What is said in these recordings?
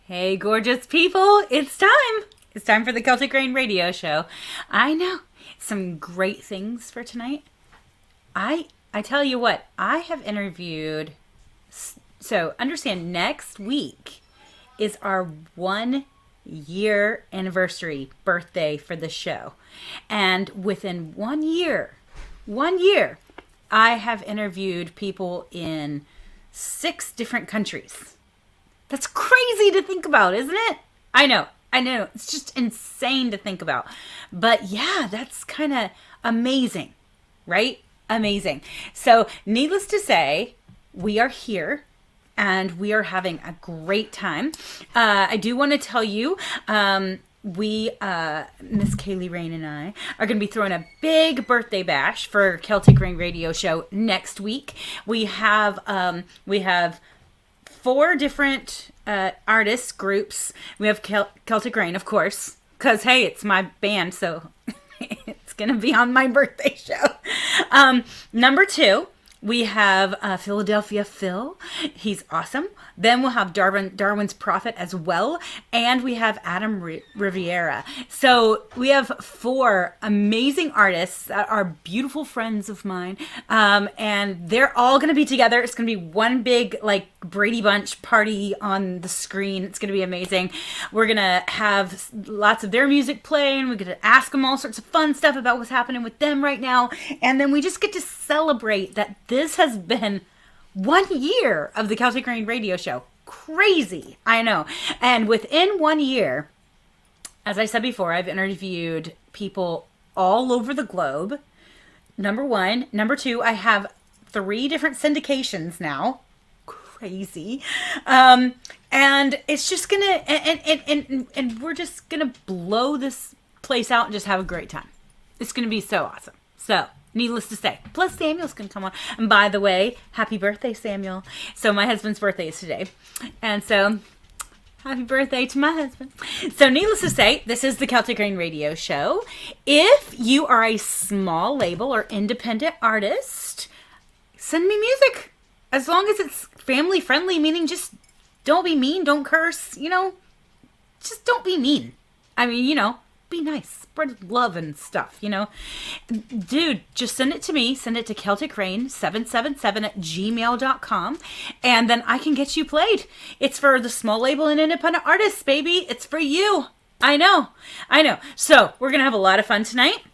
Hey, gorgeous people, it's time. It's time for the Celtic Rain Radio Show. I know, some great things for tonight. I tell you what, I have interviewed, so understand next week is our 1 year anniversary birthday for the show. And within 1 year, I have interviewed people in 6 different countries. That's crazy to think about, isn't it? I know. It's just insane to think about. But yeah, that's kind of amazing, right? Amazing. So needless to say, we are here and we are having a great time. I do want to tell you, Miss Kaylee Rain and I are going to be throwing a big birthday bash for Celtic Rain Radio Show next week. We have 4 different artists, groups. We have Celtic Rain, of course, because, hey, it's my band, so it's going to be on my birthday show. Number 2, we have Philadelphia Phil. He's awesome. Then we'll have Darwin's Prophet as well. And we have Adam Riviera. So we have 4 amazing artists that are beautiful friends of mine. And they're all going to be together. It's going to be one big, like, Brady Bunch party on the screen. It's going to be amazing. We're going to have lots of their music playing. We're going to ask them all sorts of fun stuff about what's happening with them right now. And then we just get to celebrate that this has been 1 year of the Celtic Rain Radio Show. Crazy, I know. And within 1 year, as I said before, I've interviewed people all over the globe. Number 1. Number 2, I have 3 different syndications now. Crazy. And it's just gonna, and we're just gonna blow this place out and just have a great time. It's gonna be so awesome. So, needless to say. Plus, Samuel's going to come on. And by the way, happy birthday, Samuel. So, my husband's birthday is today. And so, happy birthday to my husband. So, needless to say, this is the Celtic Rain Radio Show. If you are a small label or independent artist, send me music. As long as it's family friendly, meaning just don't be mean, don't curse, just don't be mean. I mean, be nice, spread love and stuff, Dude, just send it to me. Send it to celticrain777@gmail.com, and then I can get you played. It's for the small label and independent artists, baby. It's for you. I know. So we're going to have a lot of fun tonight.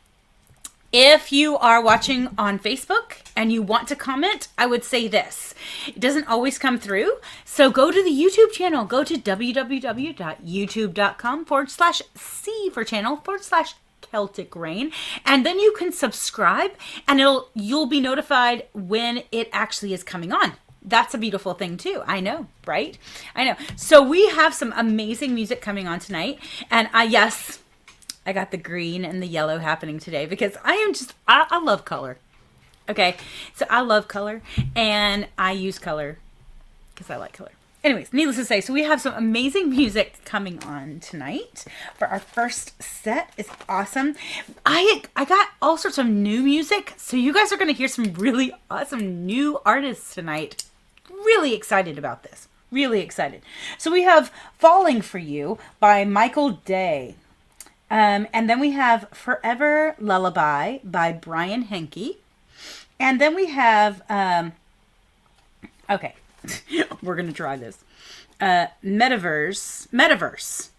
If you are watching on Facebook and you want to comment, I would say this. It doesn't always come through. So go to the YouTube channel. Go to www.youtube.com/C for channel /Celtic Rain. And then you can subscribe and you'll be notified when it actually is coming on. That's a beautiful thing too. I know, right? I know. So we have some amazing music coming on tonight. And yes, I got the green and the yellow happening today because I love color. Okay, so I love color and I use color because I like color. Anyways, needless to say, so we have some amazing music coming on tonight for our first set. It's awesome. I got all sorts of new music, so you guys are going to hear some really awesome new artists tonight. Really excited about this. Really excited. So we have Falling for You by Michael Day. And then we have Forever Lullaby by Brian Henke. And then we have, okay, we're going to try this. Metaverse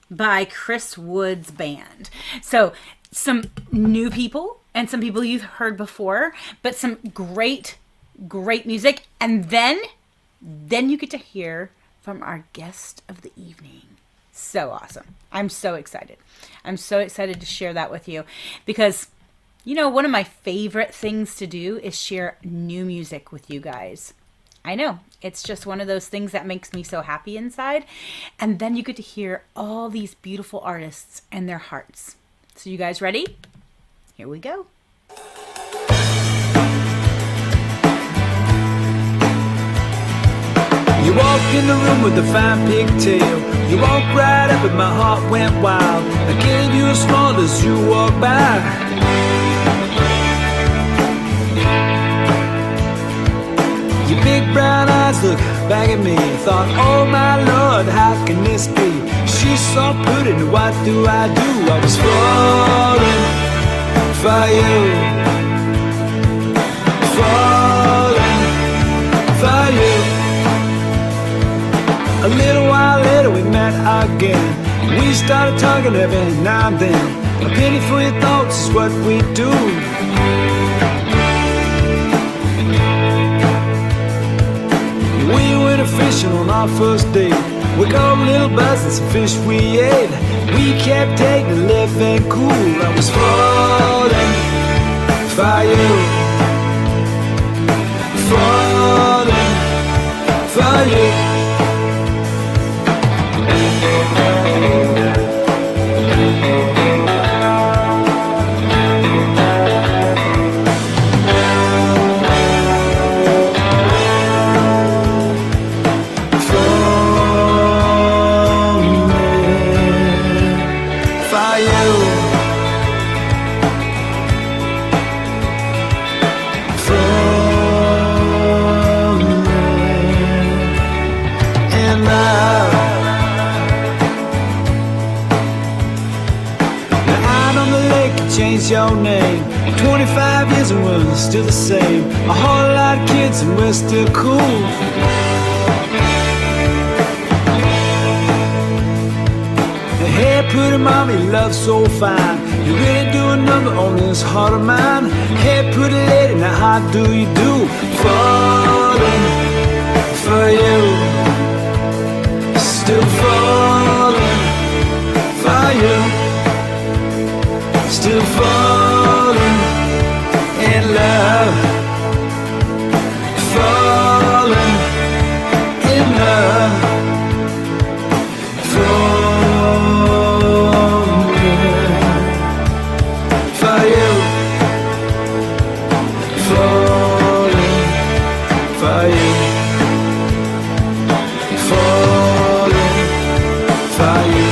by Chris Wood's band. So some new people and some people you've heard before, but some great music. And then you get to hear from our guest of the evening. So awesome. I'm so excited. I'm so excited to share that with you because, one of my favorite things to do is share new music with you guys. I know. It's just one of those things that makes me so happy inside. And then you get to hear all these beautiful artists and their hearts. So you guys ready? Here we go. You walk in the room with the fine pigtail. You walk right up and my heart went wild. I gave you a smile as you walked by. Your big brown eyes look back at me. Thought, oh my Lord, how can this be? She's so pretty, what do? I was falling for you, falling for you. A little while later we met again. We started talking every now and then. A penny for your thoughts is what we do. We went fishing on our first date. We caught little bass and some fish we ate. We kept taking it, living cool. I was falling for you, falling for you. Changed your name. 25 years and we're still the same. A whole lot of kids and we're still cool. Hey, pretty mommy, love so fine. You really do a number on this heart of mine. Hey, pretty lady, now how do you do? Falling for you, still falling for you. Still falling in love, falling in love, falling for you, falling for you, falling for you.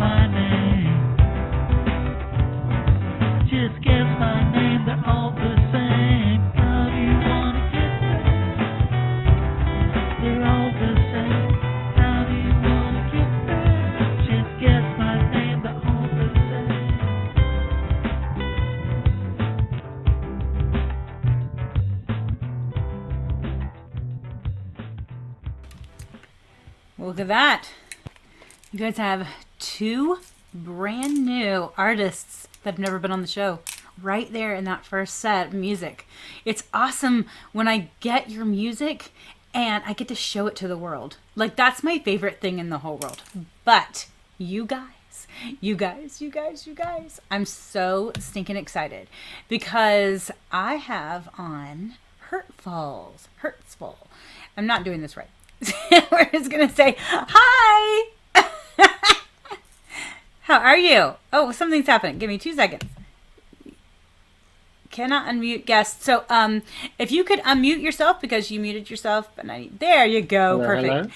my name. Just guess my name, they're all the same. How do you wanna get there? They're all the same. How do you wanna get there? Just guess my name, they're all the same. Look at that. You guys have 2 brand new artists that have never been on the show right there in that first set of music. It's awesome when I get your music and I get to show it to the world. Like, that's my favorite thing in the whole world. But you guys, I'm so stinking excited because I have on Hurtsfall. I'm not doing this right. We're just gonna say hi. How are you? Oh, something's happening. Give me 2 seconds. Cannot unmute guest. So, if you could unmute yourself because you muted yourself, and there you go. Hello, Perfect. hello.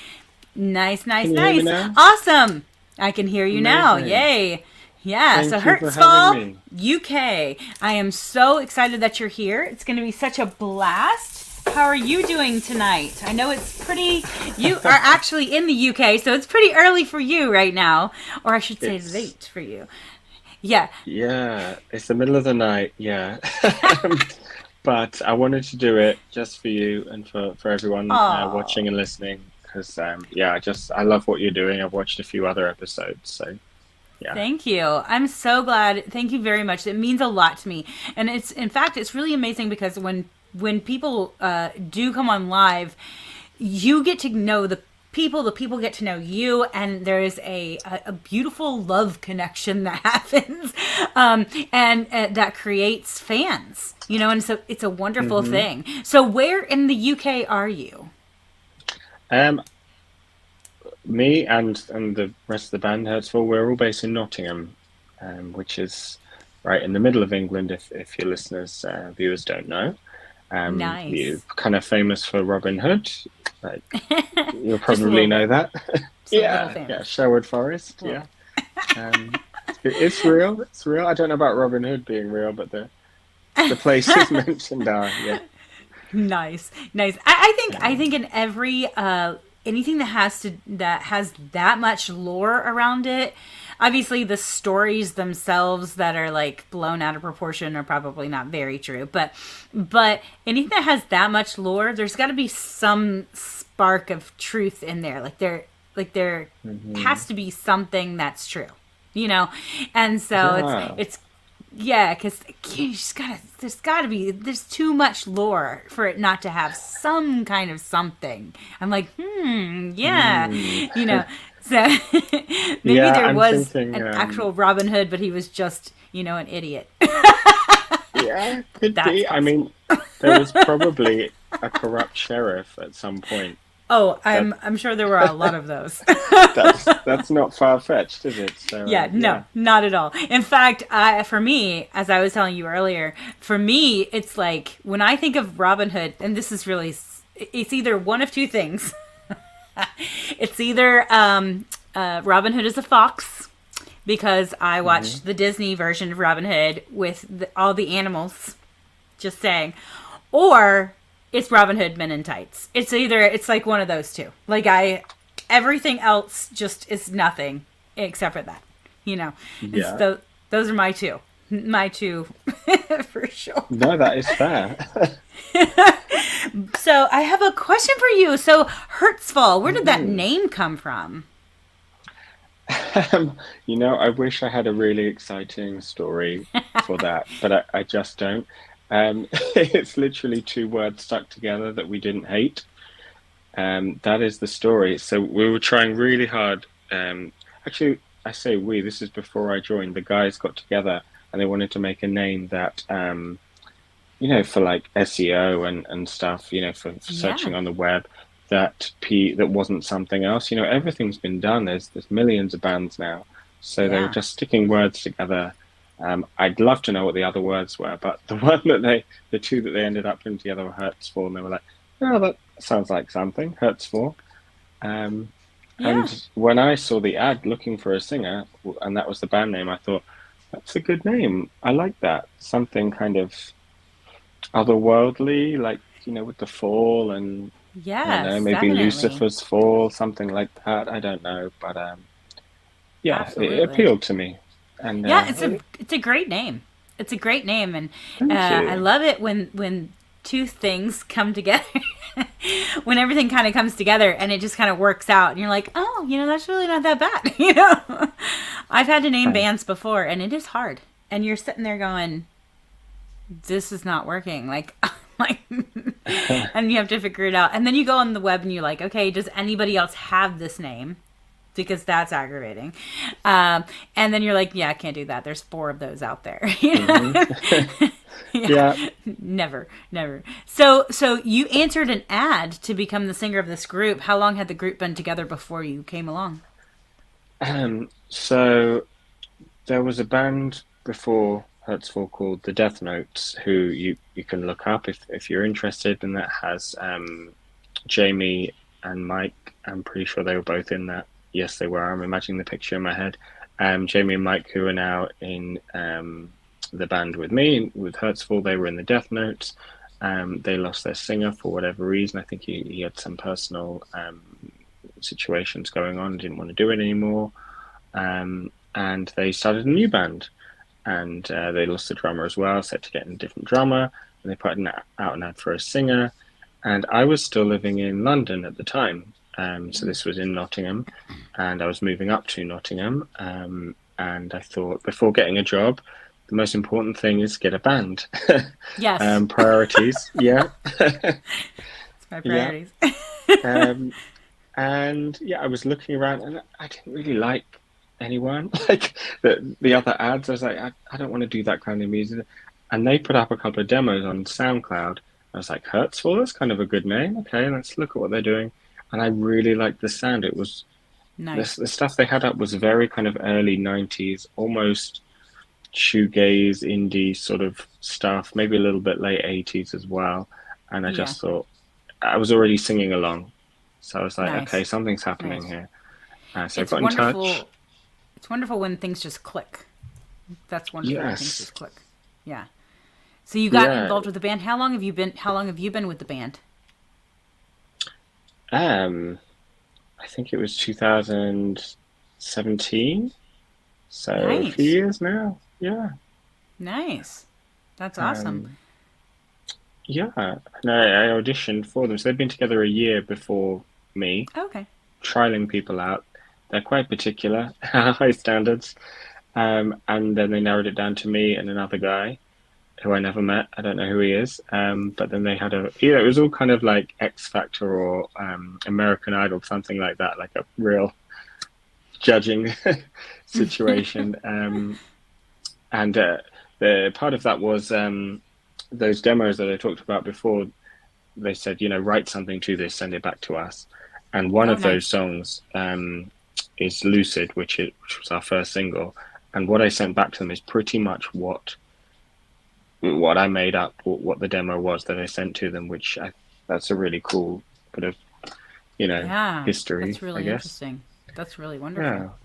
Nice. Can you hear me now? Awesome. I can hear you now. Amazing. Yay. Yeah. Thank So you for Hurtsfall, having UK. I am so excited that you're here. It's going to be such a blast. How are you doing tonight? I know it's pretty. You are actually in the UK, so it's pretty early for you right now, or I should say late for you. Yeah. Yeah, it's the middle of the night, yeah. But I wanted to do it just for you and for everyone watching and listening because, I love what you're doing. I've watched a few other episodes, so yeah. Thank you. I'm so glad. Thank you very much. It means a lot to me. And it's really amazing because when people do come on live, you get to know the people get to know you, and there is a beautiful love connection that happens, and that creates fans, and so it's a wonderful thing. So where in the UK are you? Me and the rest of the band, Hurtsfall, we're all based in Nottingham, which is right in the middle of England, if your listeners, viewers don't know. Nice. You're kind of famous for Robin Hood. Like, you'll probably know that. Yeah, Sherwood Forest. Yeah, it's real. It's real. I don't know about Robin Hood being real, but the places mentioned are. Yeah. Nice. I think in every anything that has that much lore around it. Obviously, the stories themselves that are like blown out of proportion are probably not very true, but anything that has that much lore, there's got to be some spark of truth in there. There has to be something that's true, And so it's because there's too much lore for it not to have some kind of something. I'm like, So maybe there was thinking, an actual Robin Hood, but he was just, an idiot. Yeah, could be. Possible. I mean, there was probably a corrupt sheriff at some point. Oh, I'm sure there were a lot of those. That's not far-fetched, is it? So, no, not at all. In fact, for me, as I was telling you earlier, for me, it's like when I think of Robin Hood, and this is really, it's either one of 2 things. It's either Robin Hood is a fox, because I watched the Disney version of Robin Hood with all the animals, just saying, or it's Robin Hood Men in Tights. It's like one of those 2. Like everything else just is nothing except for that, Yeah. Those are my 2. My 2 for sure. No, that is fair. So I have a question for you. So Hurtsfall, where did that name come from? I wish I had a really exciting story for that, but I just don't. It's literally 2 words stuck together that we didn't hate. That is the story. So we were trying really hard. Actually, I say we, this is before I joined. The guys got together and they wanted to make a name that, for like SEO and stuff, for searching on the web, that wasn't something else. Everything's been done. There's millions of bands now. So they were just sticking words together. I'd love to know what the other words were, but the 2 that they ended up putting together were Hurtsfall, and they were like, oh, that sounds like something, Hurtsfall. Yeah. And when I saw the ad looking for a singer, and that was the band name, I thought, that's a good name. I like that. Something kind of otherworldly, like, with the fall and I don't know, Yes, maybe definitely. Lucifer's fall, something like that. I don't know, but yeah, it Absolutely. appealed to me. And Yeah, it's a great name. It's a great name, and thank I you. love it when two things come together. When everything kind of comes together and it just kind of works out, and you're like, oh, that's really not that bad. I've had to name Thanks. bands before, and it is hard. And you're sitting there going, this is not working. Like, like, and you have to figure it out. And then you go on the web and you're like, okay, does anybody else have this name? Because that's aggravating. And then you're like, yeah, I can't do that. There's four of those out there. Hmm. Yeah, Yeah. never, never. So you answered an ad to become the singer of this group. How long had the group been together before you came along? So there was a band before Hurtsfall called the Death Notes, who you can look up if you're interested, and that has Jamie and Mike. I'm pretty sure they were both in that. Yes, they were. I'm imagining the picture in my head. Jamie and Mike, who are now in the band with me, with Hurtsfall, they were in the Death Notes. They lost their singer for whatever reason. I think he had some personal situations going on, didn't want to do it anymore. And they started a new band. And they lost the drummer as well, set to get a different drummer. And they put out an ad for a singer. And I was still living in London at the time. So this was in Nottingham, and I was moving up to Nottingham. And I thought, before getting a job, the most important thing is get a band. Yes, Priorities, yeah, it's my yeah. priorities. Um, and yeah, I was looking around, and I didn't really like anyone. Like the other ads, I was like, I don't want to do that kind of music. And they put up a couple of demos on SoundCloud. I was like, Hurtsfall, that's kind of a good name. Okay, let's look at what they're doing. And I really liked the sound. It was Nice. the stuff they had up was very kind of early 90s, almost shoegaze, indie sort of stuff, maybe a little bit late 80s as well. And I Yeah, just thought, I was already singing along. So I was like, okay, nice, something's happening nice. here. So I It's got in touch. wonderful. It's wonderful when things just click. That's wonderful when things Yes. just click. Yeah. So you got Yeah. involved with the band. How long have you been? How long have you been with the band? Um, I think it was 2017. So a few Nice, years now. Yeah. nice. That's awesome. Um, yeah. And I auditioned for them. So they've been together a year before me, Okay. trialing people out. They're quite particular, high standards. And then they narrowed it down to me and another guy who I never met. I don't know who he is. But then they had it was all kind of like X Factor or American Idol, something like that, like a real judging situation. And the part of that was those demos that I talked about before. They said, write something to this, send it back to us. And one Oh, of those nice. songs is Lucid, which was our first single. And what I sent back to them is pretty much what I made up, what the demo was that I sent to them, that's a really cool bit of, Yeah, history, that's I really guess. interesting. That's really wonderful.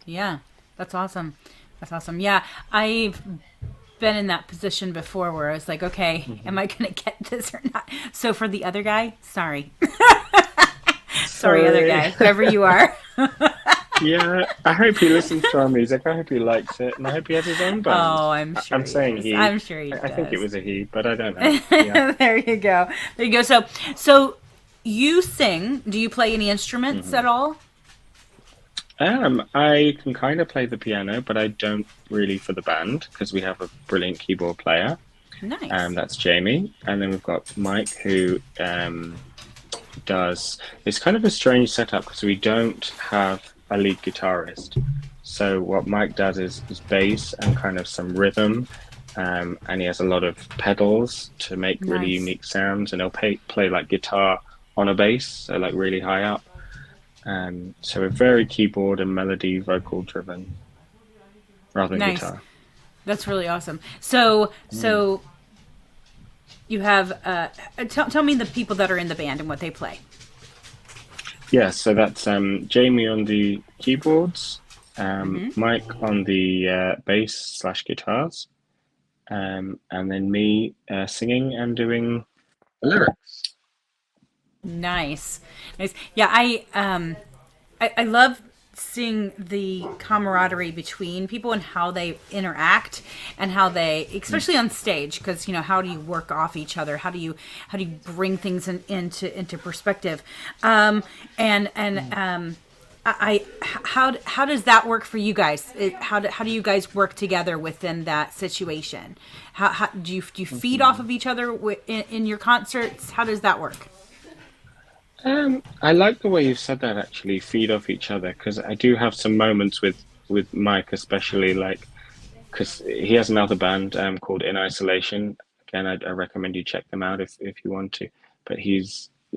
Yeah. Yeah, that's awesome. That's awesome. Yeah, I've been in that position before where I was like, okay, am I gonna get this or not? So for the other guy, sorry, sorry, other Sorry. guy, whoever you are. Yeah, I hope he listens to our music. I hope he likes it, and I hope he has his own band. Oh, I'm sure I'm he saying does. he. I'm sure he I think it does. was a he, but I don't know. Yeah. There you go. There you go. So you sing. Do you play any instruments Hmm. at all? I can kind of play the piano, but I don't really for the band because we have a brilliant keyboard player. Nice. That's Jamie, and then we've got Mike who does. It's kind of a strange setup because we don't have a lead guitarist. So what Mike does is bass and kind of some rhythm, and he has a lot of pedals to make really Nice. unique sounds, and he'll play like guitar on a bass, so like really high up. So we're very keyboard and melody vocal driven rather than Nice. guitar. That's really awesome. So you have tell me the people that are in the band and what they play. Yeah, so that's Jamie on the keyboards, Mike on the bass slash guitars, and then me singing and doing the lyrics. Nice, nice. Yeah, I love seeing the camaraderie between people and how they interact and how they, especially on stage, because how do you work off each other? How do you bring things into perspective? How does that work for you guys? How do you guys work together within that situation? How do you feed off of each other in your concerts? How does that work? I like the way you said that actually, feed off each other, because I do have some moments with Mike, especially like because he has another band called In Isolation. Again, I recommend you check them out if you want to. But he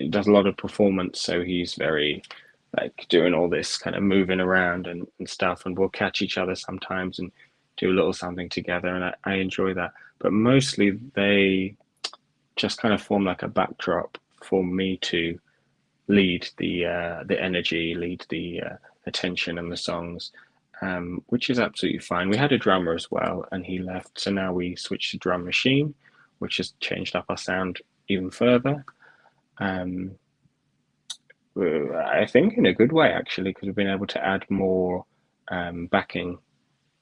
does a lot of performance, so he's very like doing all this kind of moving around and stuff, and we'll catch each other sometimes and do a little something together, and I enjoy that. But mostly they just kind of form like a backdrop for me to lead the energy, lead the attention and the songs, which is absolutely fine. We had a drummer as well, and he left, so now we switched to drum machine, which has changed up our sound even further. Um, I think in a good way actually, because we've been able to add more backing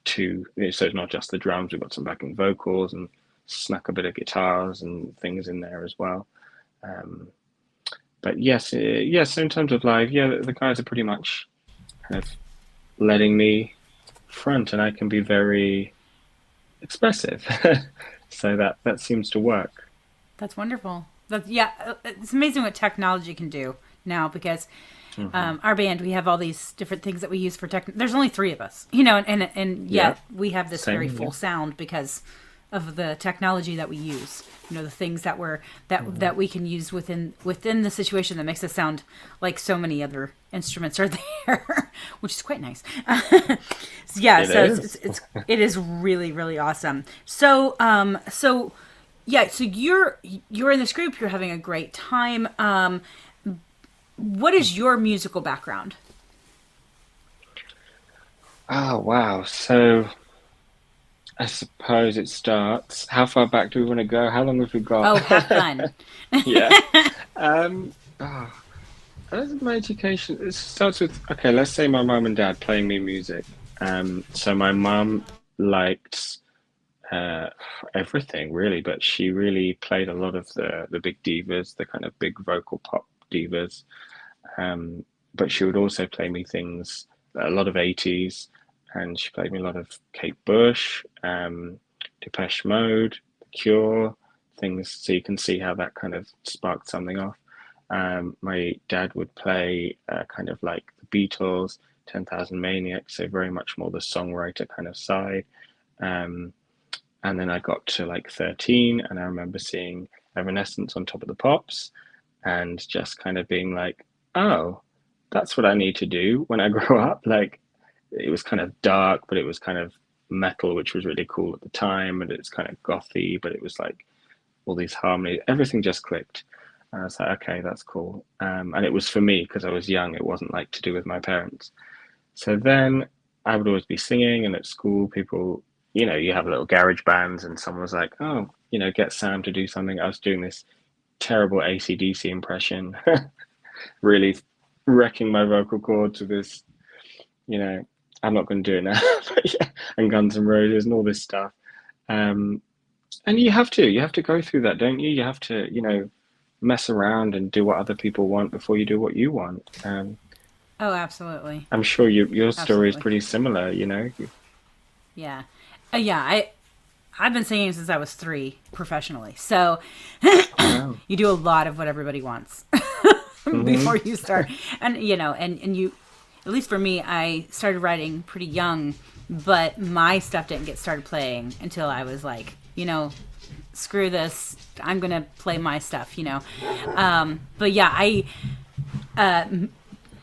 to, so it's not just the drums. We've got some backing vocals and snuck a bit of guitars and things in there as well. Um, but yes, yes. So in terms of live, yeah, the guys are pretty much kind of letting me front, and I can be very expressive. So that seems to work. That's wonderful. It's amazing what technology can do now because our band, we have all these different things that we use for tech. There's only three of us, and Yeah, yet we have this very same. full Yeah. sound because of the technology that we use. The things that we can use within the situation that makes us sound like so many other instruments are there, which is quite nice. Yeah, It so is. it is really really awesome. So yeah, so you're in this group, you're having a great time. What is your musical background? Oh wow. So I suppose it starts. How far back do we want to go? How long have we got? Oh, have fun. Yeah. Um, oh, my education, it starts with, okay, let's say my mum and dad playing me music. So my mum liked uh, everything really, but she really played a lot of the big divas, the kind of big vocal pop divas. Um, but she would also play me things, a lot of 80s, and she played me a lot of Kate Bush, Depeche Mode, The Cure, things. So you can see how that kind of sparked something off. My dad would play kind of like the Beatles, 10,000 Maniacs, so very much more the songwriter kind of side. Um, and then I got to like 13, and I remember seeing Evanescence on Top of the Pops and just kind of being like, oh, that's what I need to do when I grow up. Like, it was kind of dark, but it was kind of metal, which was really cool at the time, and it's kind of gothy, but it was like all these harmonies. Everything just clicked. And I was like, okay, that's cool. And it was for me because I was young. It wasn't like to do with my parents. So then I would always be singing, and at school, people, you have little garage bands, and someone was like, oh, get Sam to do something. I was doing this terrible AC/DC impression, really wrecking my vocal cords with this, you know, I'm not going to do it now, but yeah, and Guns N' Roses and all this stuff. Um, and you have to go through that, don't you? You have to, mess around and do what other people want before you do what you want. Oh, absolutely. I'm sure your story is Absolutely. pretty similar, Yeah. Yeah, I've been singing since I was 3 professionally. So Oh wow. you do a lot of what everybody wants Hmm. before you start. And and you, at least for me, I started writing pretty young, but my stuff didn't get started playing until I was like, screw this, I'm going to play my stuff. But yeah,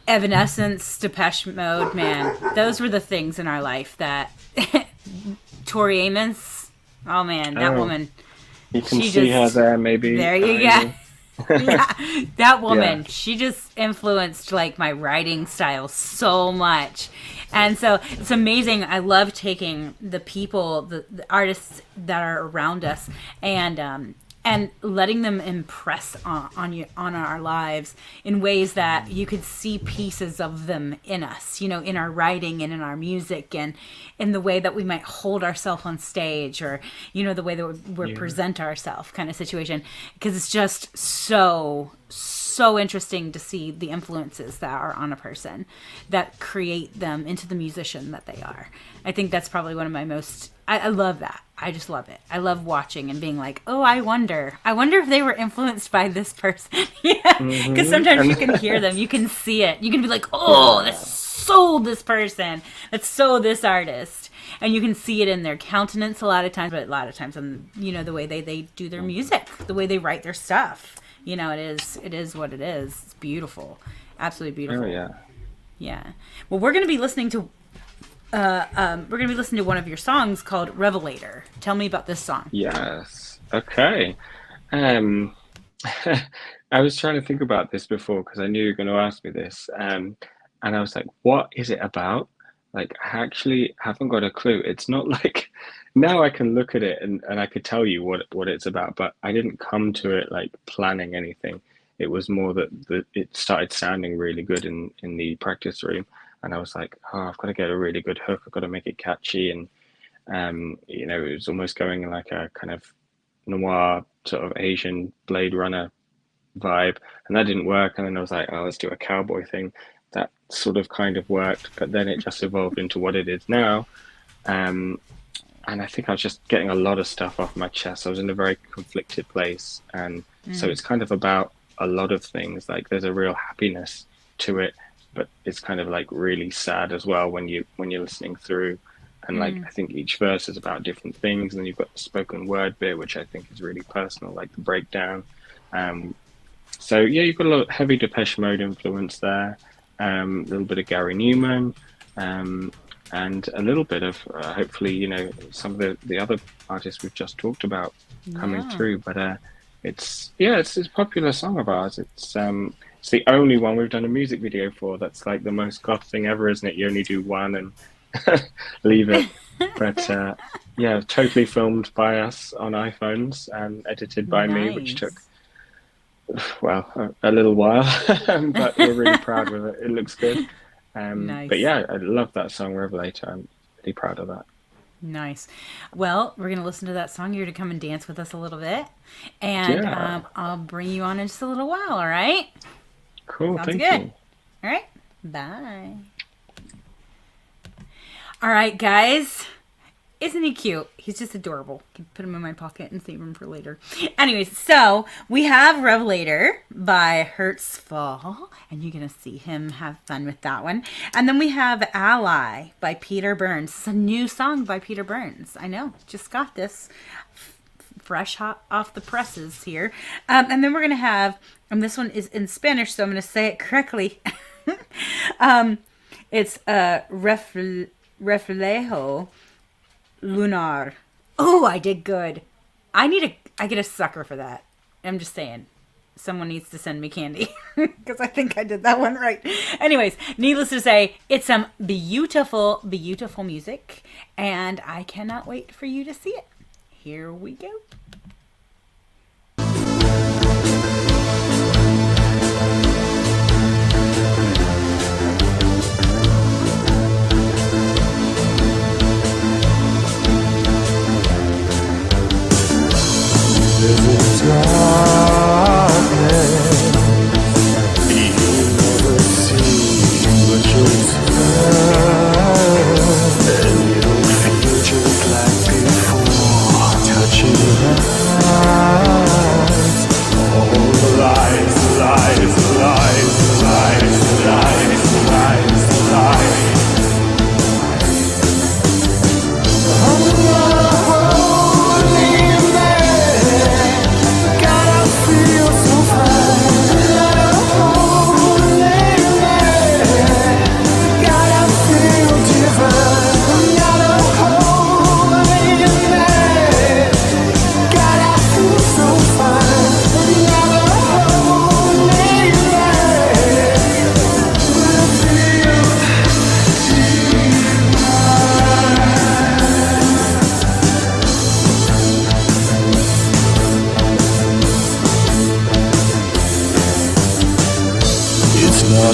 Evanescence, Depeche Mode, man, those were the things in our life that Tori Amos, oh man, that Oh, woman, you can she see her just, there, maybe there you behind go. you. Yeah, that Yeah. woman, she just influenced like my writing style so much. And so it's amazing. I love taking the people, the artists that are around us, and letting them impress on you, on our lives in ways that you could see pieces of them in us, you know, in our writing and in our music and in the way that we might hold ourselves on stage, or you know, the way that we Yeah. present ourselves, kind of situation, because it's just so interesting to see the influences that are on a person that create them into the musician that they are. I think that's probably one of my most, I love that. I just love it. I love watching and being like, oh, I wonder if they were influenced by this person. Yeah, because sometimes you And can hear them, you can see it, you can be like, oh, yeah. that's so this person, that's so this artist, and you can see it in their countenance a lot of times, but a lot of times in, you know, the way they do their music, the way they write their stuff. You know, it is what it is. It's beautiful, absolutely Oh beautiful. yeah. Yeah. Well, we're gonna be listening to one of your songs called Revelator. Tell me about this song. Yes. Okay. Um, I was trying to think about this before because I knew you were going to ask me this. And I was like, what is it about? Like, I actually haven't got a clue. It's not like now I can look at it and I could tell you what it's about, but I didn't come to it like planning anything. It was more that it started sounding really good in the practice room. And I was like, oh, I've got to get a really good hook. I've got to make it catchy. And you know, it was almost going in like a kind of noir sort of Asian Blade Runner vibe, and that didn't work. And then I was like, oh, let's do a cowboy thing. That sort of kind of worked, but then it just evolved into what it is now. Um, and I think I was just getting a lot of stuff off my chest. I was in a very conflicted place, and so it's kind of about a lot of things. Like there's a real happiness to it, but it's kind of like really sad as well when you're listening through. And like I think each verse is about different things, and then you've got the spoken word bit, which I think is really personal, like the breakdown. Um, so yeah, you've got a lot of heavy Depeche Mode influence there, a little bit of Gary Newman, um, and a little bit of hopefully you know some of the other artists we've just talked about coming Yeah. through. But it's yeah, it's a popular song of ours. It's the only one we've done a music video for. That's like the most goth thing ever, isn't it? You only do one and leave it. But yeah, totally filmed by us on iPhones and edited by me, which took Nice. well a little while, but we're really proud of it. It looks good. But Nice. yeah, I love that song Revelator. I'm really proud of that. Nice. Well, we're going to listen to that song. You're to come and dance with us a little bit. And Yeah, I'll bring you on in just a little while, all right? cool. Sounds Thank good. you. All right. Bye. All right, guys. Isn't he cute? He's just adorable. Can put him in my pocket and save him for later. Anyways, so we have Revelator by Hurtsfall, and you're gonna see him have fun with that one. And then we have Ally by Peter Burns. It's a new song by Peter Burns. I know, just got this fresh hot off the presses here. And then we're gonna have, and this one is in Spanish, so I'm gonna say it correctly. It's Reflejo Lunar. Oh, I did good. I get a sucker for that. I'm just saying. Someone needs to send me candy because I think I did that one right. Anyways, needless to say, it's some beautiful, beautiful music, and I cannot wait for you to see it. Here we go. There's a darkness you never see, but you'll turn, and you don't feel just like before. Touching your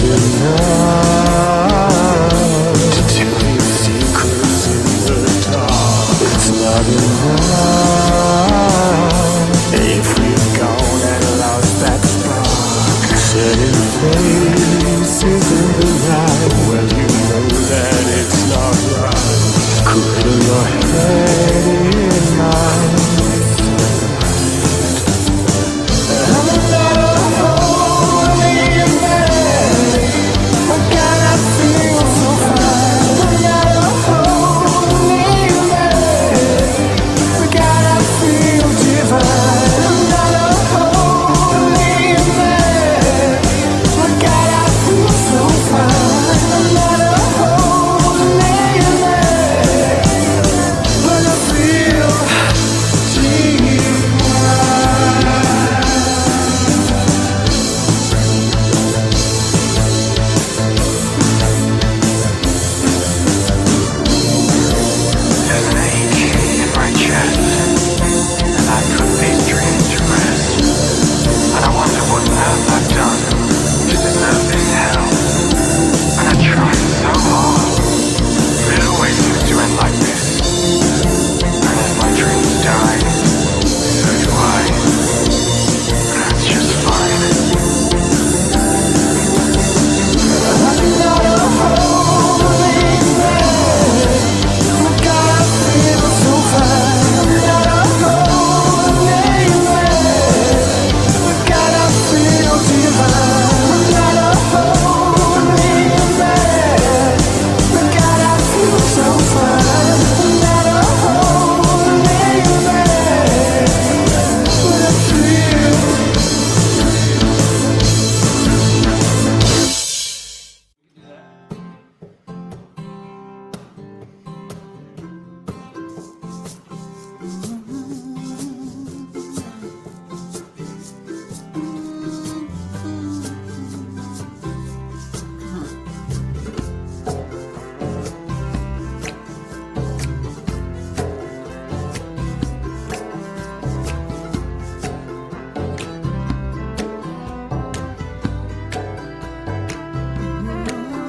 enough to tell you secrets in the dark. It's not enough if we've gone and lost that spark. Setting faces in the light, well you know that it's not right. Cradle your head in mine. I'm not a holy man, but God, I feel so fine. I'm not a holy man, but God, I feel divine. I'm not a holy man, but God, I feel so fine. I'm not a holy man, but I feel divine. There's an ache in my chest, and I put these dreams to rest. And I wonder what have I done to deserve this hell. And I tried so hard, but it always seems to end like this. And as my dreams die, so do I. And that's just fine. I'm not a holy man, but God, I feel so fine. I'm not a holy man, but God, I feel divine. I'm not a holy man, but God, I feel so fine. I'm not a holy man, but I feel.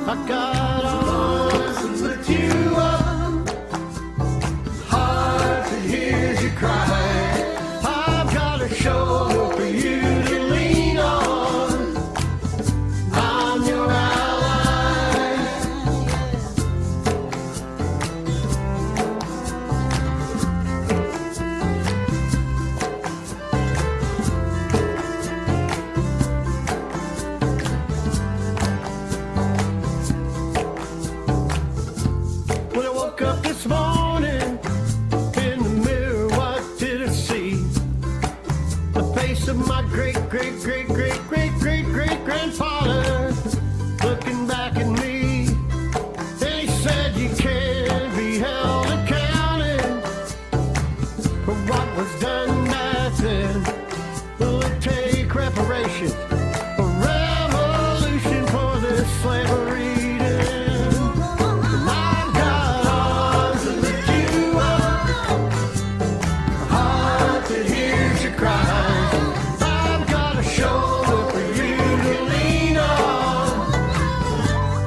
I got arms to lift you up, heart that hears you cry. I've got a shoulder for you to lean on. I'm your ally. When I woke up this morning, in the mirror, what did I see? The face of my great-great-great-great-great-great-great-grandfather looking back at me. And he said you can't be held accountable for what was done back then. Will it take reparations, a revolution for this slavery to end? And I've got arms that lift you up, a heart that hears you cry. I've got a shoulder for you to lean on.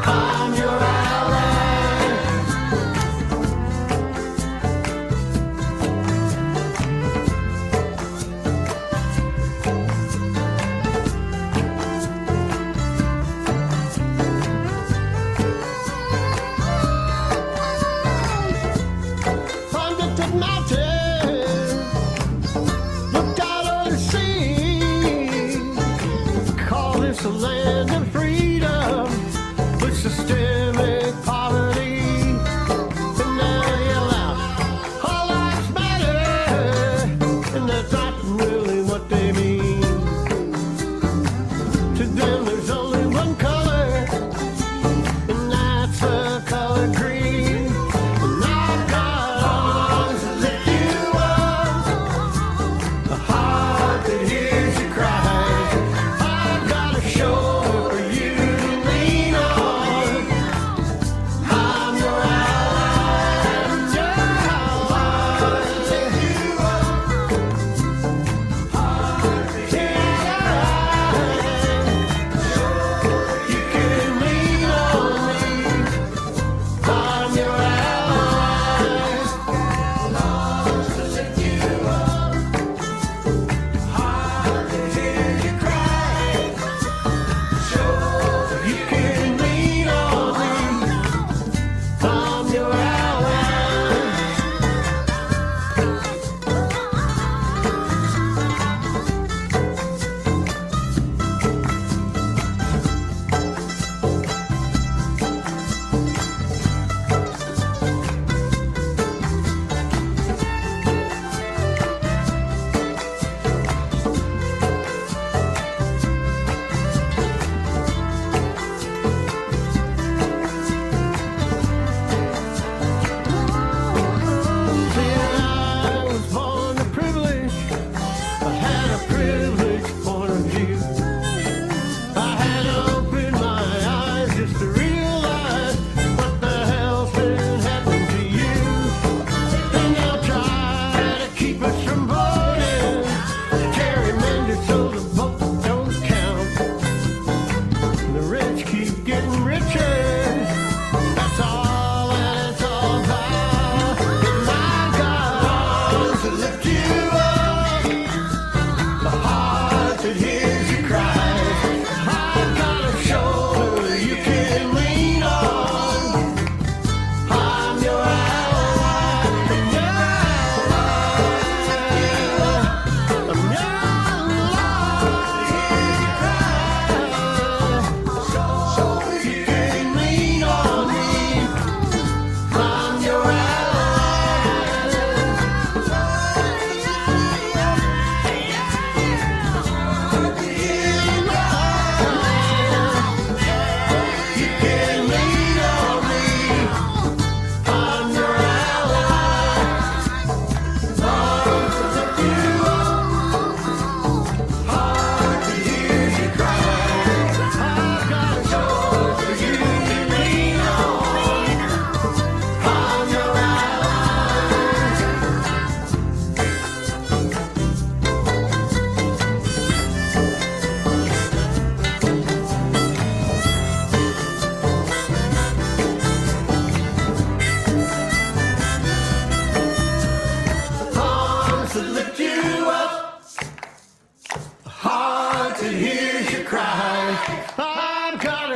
I'm your ally. Climbed up the mountain, looked out on the sea. Call this a land of freedom with systemic poverty. And now they yell out, all lives matter, and that's not really what they mean. To them there's only one color, and that's the color green. And I've got arms that lift you up, a heart that hears you cry. I've got a shoulder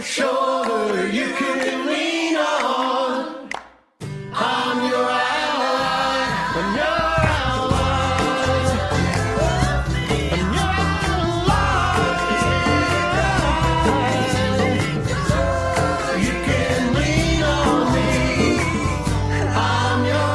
shoulder you can lean on. I'm your ally. I'm your ally. I'm your ally. You can lean on me. I'm your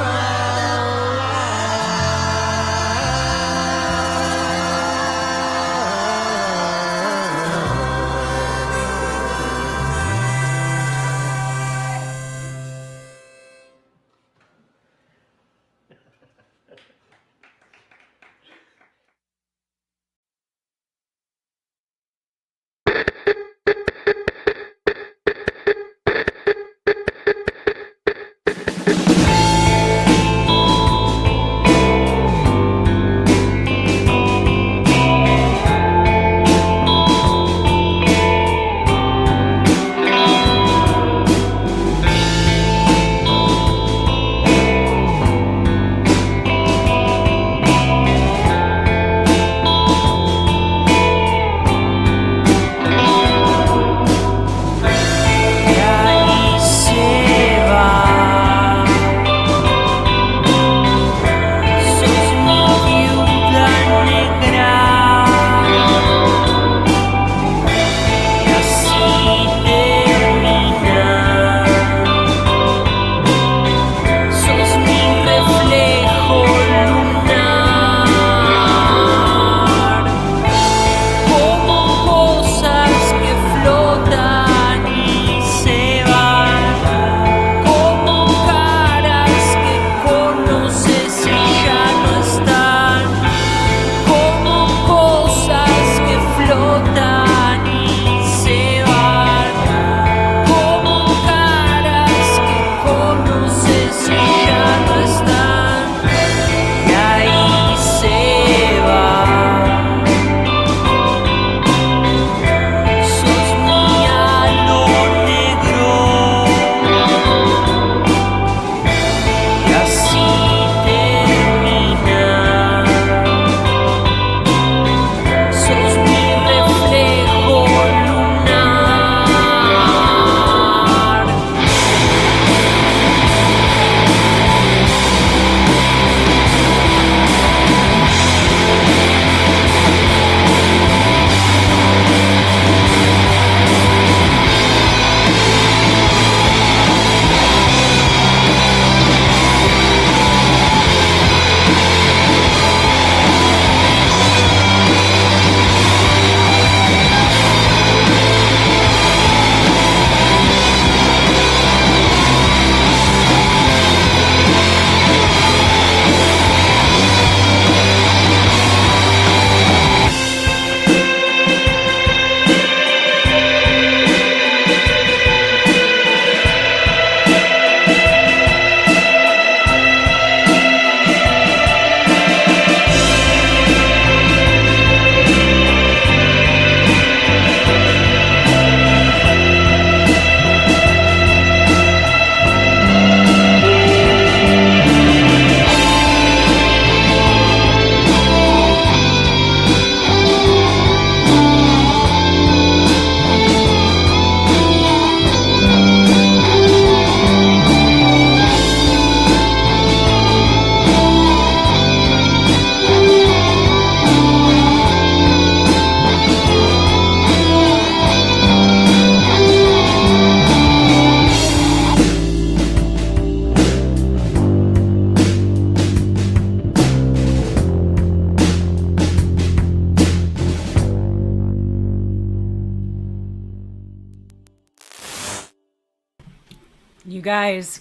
You guys,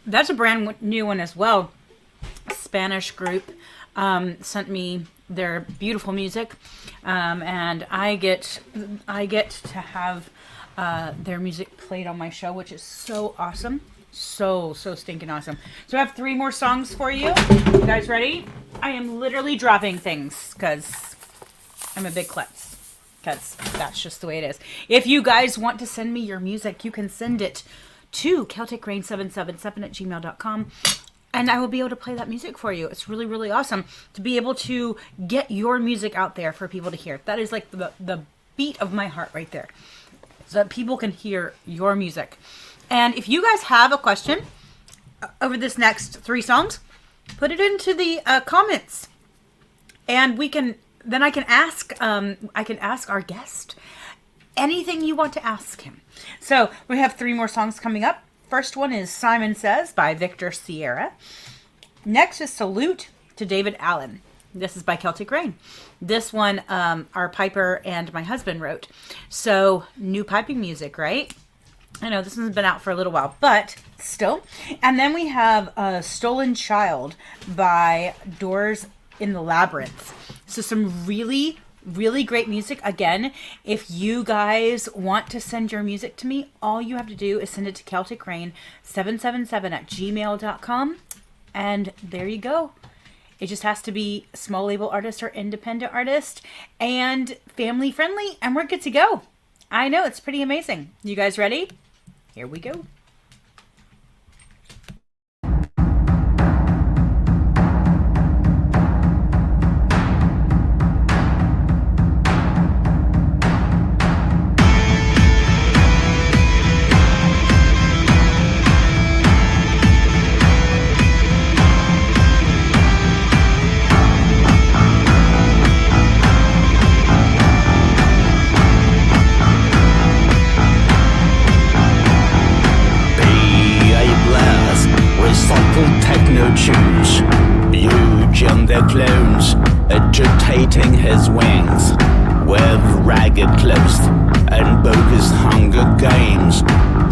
that's a brand new one as well. Spanish group sent me their beautiful music, and I get to have their music played on my show, which is so awesome, so stinking awesome. So I have 3 more songs for you. You guys ready? I am literally dropping things because I'm a big klutz. Because that's just the way it is. If you guys want to send me your music, you can send it to celticrain777@gmail.com. And I will be able to play that music for you. It's really, really awesome to be able to get your music out there for people to hear. That is like the beat of my heart right there. so that people can hear your music. And if you guys have a question over this next 3 songs, put it into the comments, and I can ask our guest anything you want to ask him. So we have 3 more songs coming up. First one is Simon Says by Victor Sierra. Next is Salute to David Allen. This is by Celtic Rain. This one, our piper and my husband wrote. So, new piping music, right? I know this one's been out for a little while, but still. And then we have Stolen Child by Doors in the Labyrinth. So some really, really great music. Again, if you guys want to send your music to me, all you have to do is send it to celticrain777@gmail.com. And there you go. It just has to be small label artist or independent artist and family friendly, and we're good to go. I know, it's pretty amazing. You guys ready? Here we go. Tunes. Eugene the clones, agitating his wings with ragged clothes and bogus Hunger Games,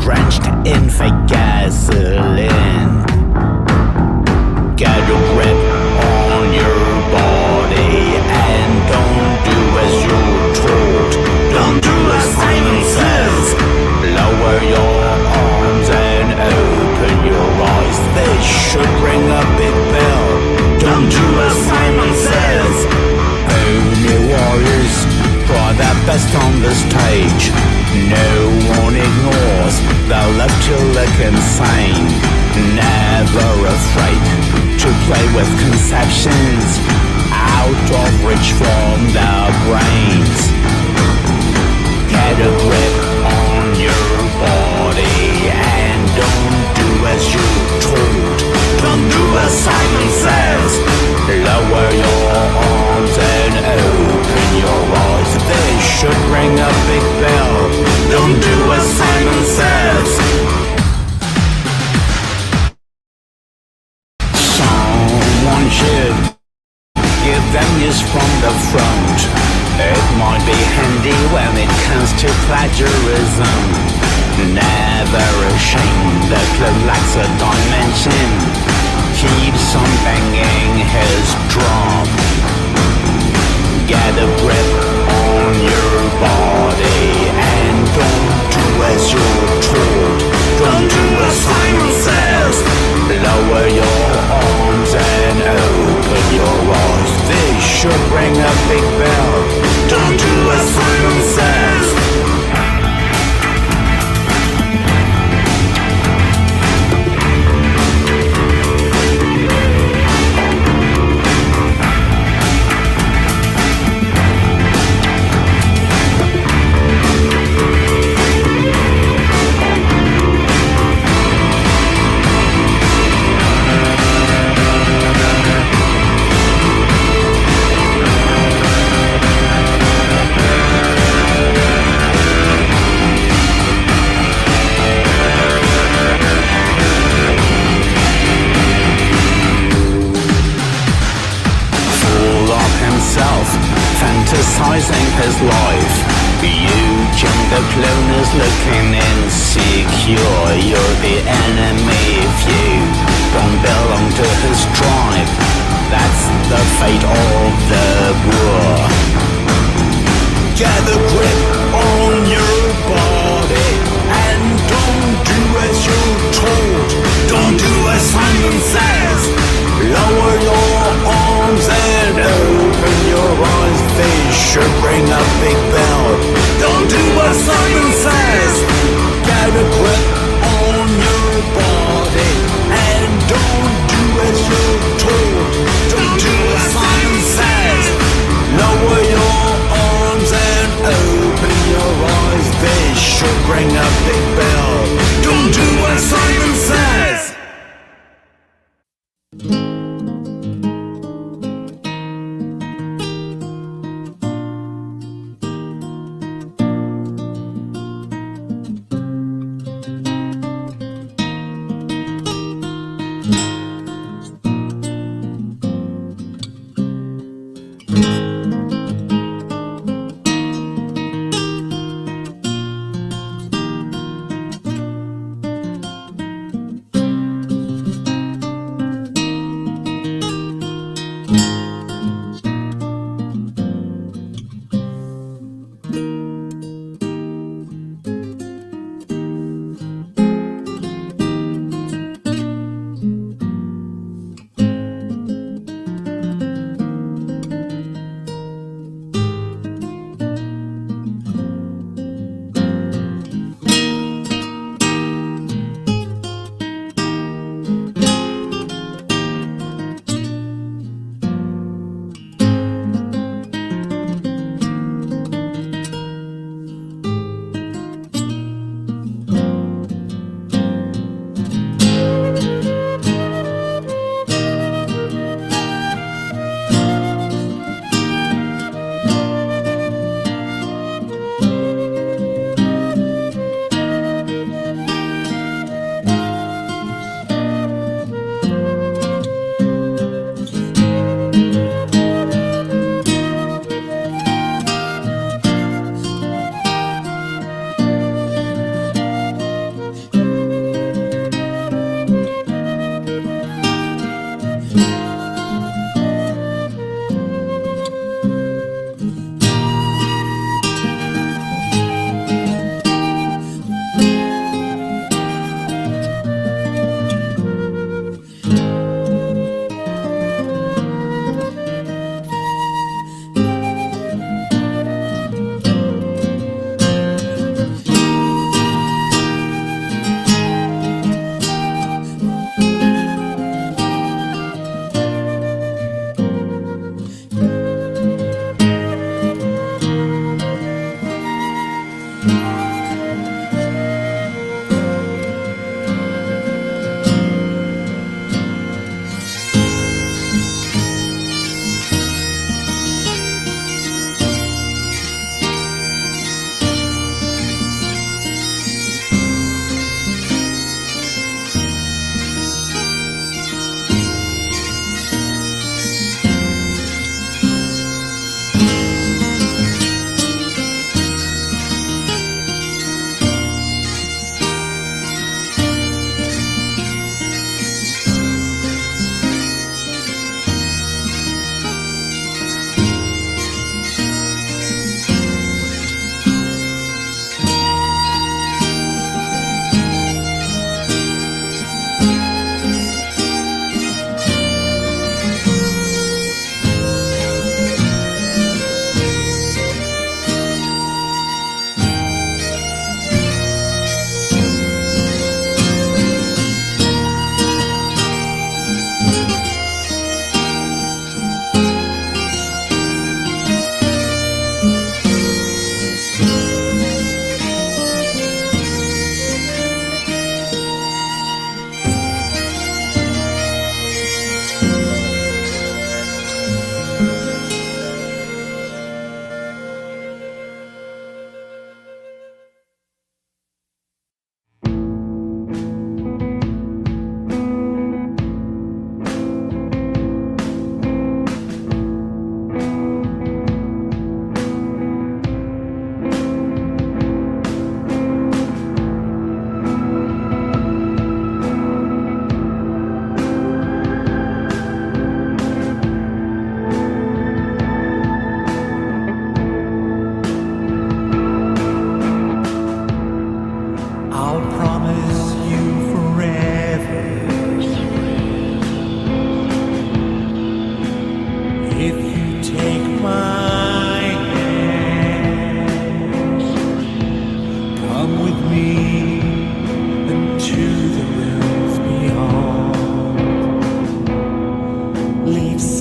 drenched in fake gasoline. Get a grip on your body and don't do as you're told. Don't do as Simon says. Lower your arms and open your eyes. This should ring a big bell. Don't do as Simon says. Only warriors try their best on the stage. No one ignores their love to look insane. Never afraid to play with conceptions out of reach from their brains. Get a grip on your body and don't do as you're told. Don't do as Simon says. Lower your arms and open your eyes. They should ring a big bell. Don't do as Simon says. Someone should give them news from the front. It might be handy when it comes to plagiarism. Never ashamed, the club lacks a dimension. Keeps on banging his drum. Get a grip on your body and don't do as you're told. Don't do as Simon says. Lower your arms and open your eyes. This should ring a big bell. Don't do as Simon says. Fantasizing his life. Eugene the clone is looking insecure. You're the enemy if you don't belong to his tribe. That's the fate of the war. Get a grip on your body and don't do as you're told. Don't do as Simon says. Lower your arms and open your eyes. They should ring a big bell. Don't do what Simon says. Get a grip on your body and don't do as you're told. Don't do what Simon says. Lower your arms and open your eyes. They should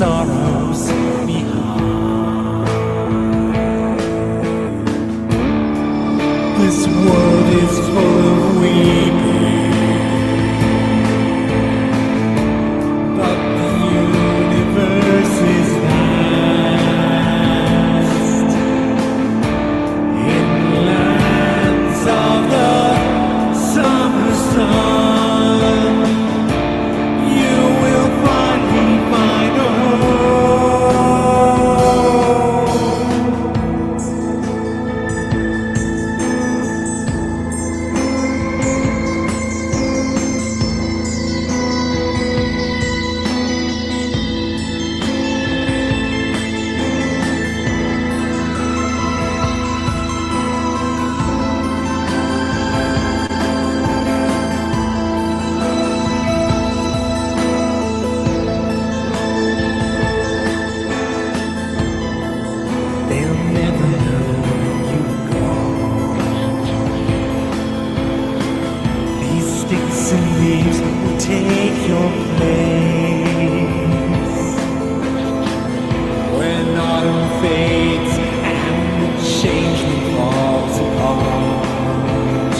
sorrows behind. This world is full of weeping, but the universe is vast. In lands of the summer sun, you will finally find a they'll never know you've gone. These sticks and leaves will take your place. When autumn fades and the changeling falls apart,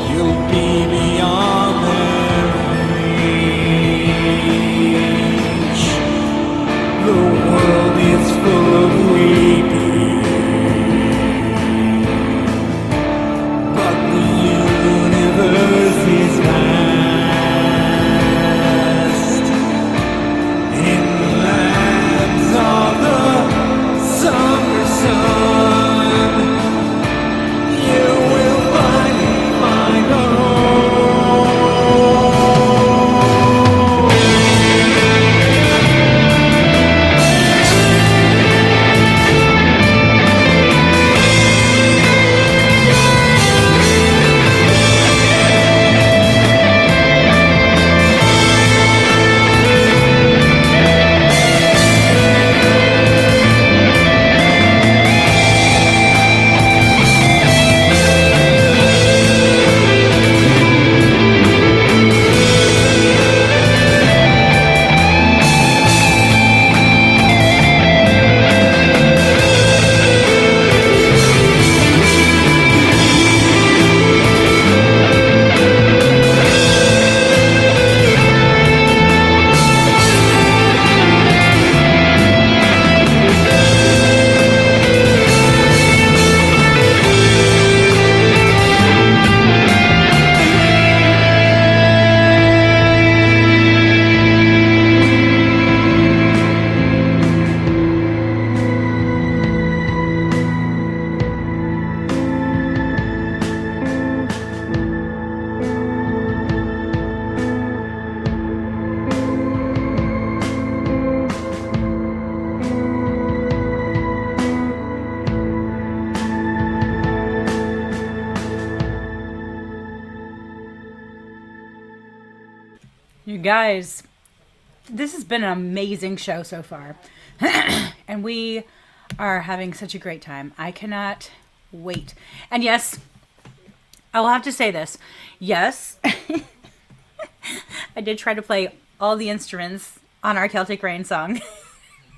you'll be beyond their reach. The world is full of weeping, but the universe is vast. In lands of the summer sun, you will finally find a You guys, this has been an amazing show so far. And we are having such a great time. I cannot wait. And yes, I will have to say this. Yes, I did try to play all the instruments on our Celtic Rain song.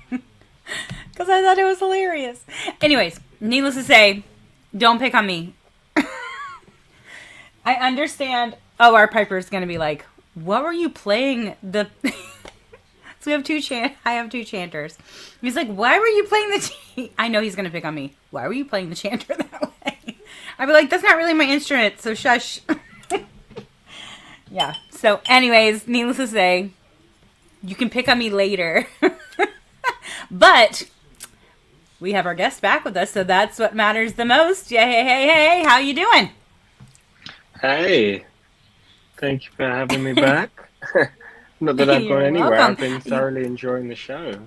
Because I thought it was hilarious. Anyways, needless to say, don't pick on me. I understand. Oh, our Piper's going to be like, what were you playing the... So we have I have two chanters. He's like, why were you playing the... I know he's going to pick on me. Why were you playing the chanter that way? I'd be like, that's not really my instrument, so shush. Yeah. So anyways, needless to say, you can pick on me later. But we have our guest back with us, so that's what matters the most. Yeah, hey, how you doing? Hey, thank you for having me back. Not that I've gone anywhere. welcome. I've been thoroughly enjoying the show.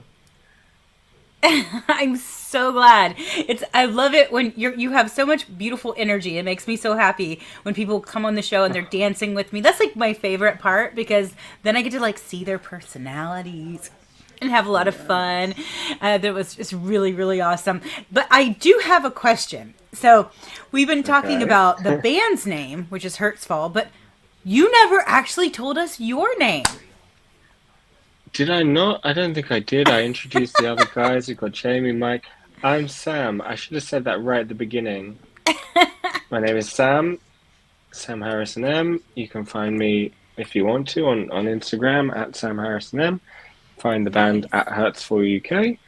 I'm so glad. I love it when you have so much beautiful energy. It makes me so happy when people come on the show and they're dancing with me. That's like my favorite part, because then I get to like see their personalities and have a lot of fun. That was just really, really awesome. But I do have a question. So we've been talking about the band's name, which is Hurtsfall, but you never actually told us your name. Did I not? I don't think I did. I introduced the other guys. We've got Jamie, Mike. I'm Sam. I should have said that right at the beginning. My name is Sam, Sam Harrison M. You can find me if you want to on Instagram at Sam Harrison M. Find the band Nice. at Hurtsfall UK.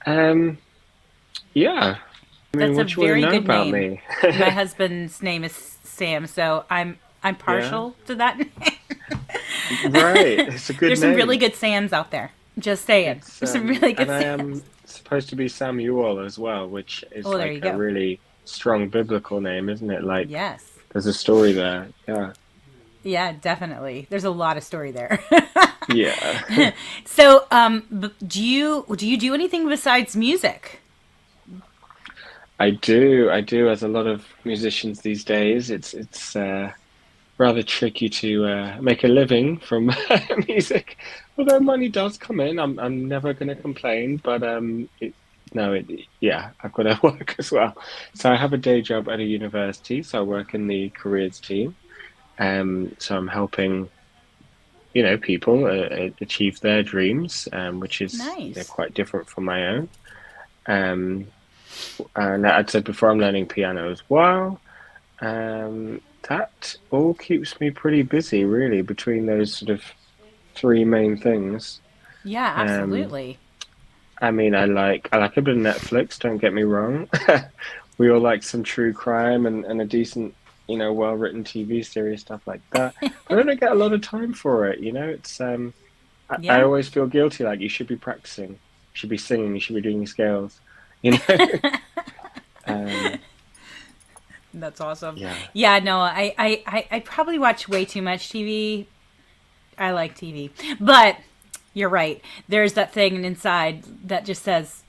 Um, yeah. I mean, That's a what do you want to very know good about name. me? My husband's name is Sam, so I'm Yeah, partial to that. right. It's a good There's some really name. good Sams out there. Just saying. It's There's some really and good I Sams. am supposed to be Samuel as well, which is Oh, there you like a go. really strong biblical name, isn't it? Like Yes. there's a story there. Yeah. Yeah, definitely. There's a lot of story there. Yeah. So, do you do anything besides music? I do. I do. As a lot of musicians these days, it's rather tricky to make a living from music. Although money does come in, I'm never going to complain. But no, yeah, I've got to work as well. So I have a day job at a university. So I work in the careers team. So I'm helping, people achieve their dreams, which is Nice. quite different from my own. Um, and I'd said before, I'm learning piano as well. That all keeps me pretty busy, really, between those sort of three main things. Yeah, Um, absolutely. I mean, I like a bit of Netflix, don't get me wrong. We all like some true crime and a decent, well-written TV series, stuff like that. But I don't get a lot of time for it, It's I Yeah. always feel guilty, like you should be practicing, you should be singing, you should be doing your scales, you know? Um, That's awesome. yeah. Yeah, no, I probably watch way too much TV. I like TV. But you're right. There's that thing inside that just says,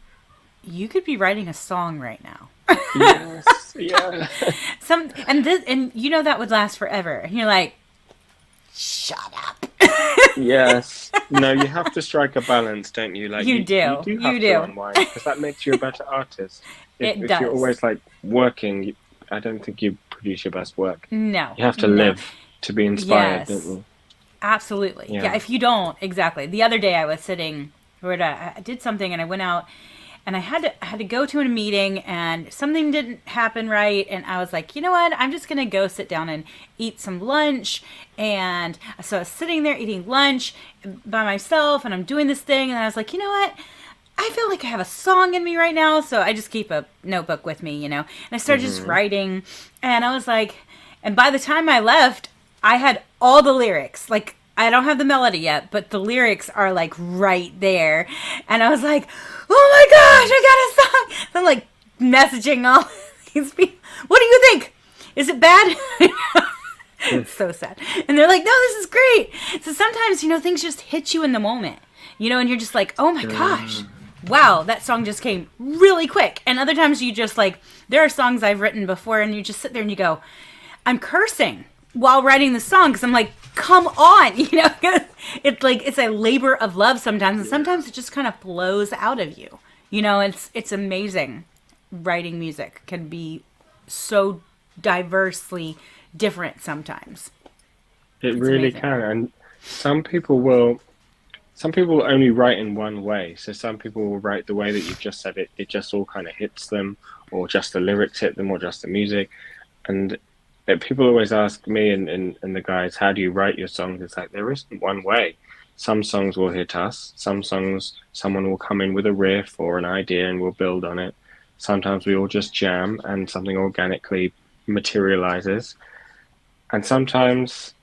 you could be writing a song right now. Yes, yeah. And that would last forever. And you're like, shut up. Yes. No, you have to strike a balance, don't you? Like You you do. do You have to do. unwind because that makes you a better artist. If It if you're does. always like working, I don't think you produce your best work. No. You have to No. live to be inspired, don't Yes. you? Absolutely. Yeah, Yeah. if you don't, exactly. The other day I was sitting, I did something and I went out and I had to go to a meeting and something didn't happen right and I was like, you know what? I'm just going to go sit down and eat some lunch. And so I was sitting there eating lunch by myself and I'm doing this thing and I was like, you know what? I feel like I have a song in me right now, so I just keep a notebook with me, And I started just Hmm. writing and I was like, and by the time I left, I had all the lyrics. Like, I don't have the melody yet, but the lyrics are like right there. And I was like, oh my gosh, I got a song. So I'm like messaging all these people. What do you think? Is it bad? It's so sad. And they're like, no, this is great. So sometimes, things just hit you in the moment, and you're just like, oh my gosh, wow, that song just came really quick. And other times you just like, there are songs I've written before and you just sit there and you go, I'm cursing while writing the song because I'm like, come on, it's like it's a labor of love sometimes, and sometimes it just kind of flows out of you. It's amazing. Writing music can be so diversely different sometimes. It It's really amazing. can. And some people only write in one way. So some people will write the way that you've just said it. It just all kind of hits them, or just the lyrics hit them, or just the music. And people always ask me and the guys, how do you write your songs? It's like there isn't one way. Some songs will hit us. Some songs, someone will come in with a riff or an idea and we'll build on it. Sometimes we all just jam and something organically materializes. And sometimes,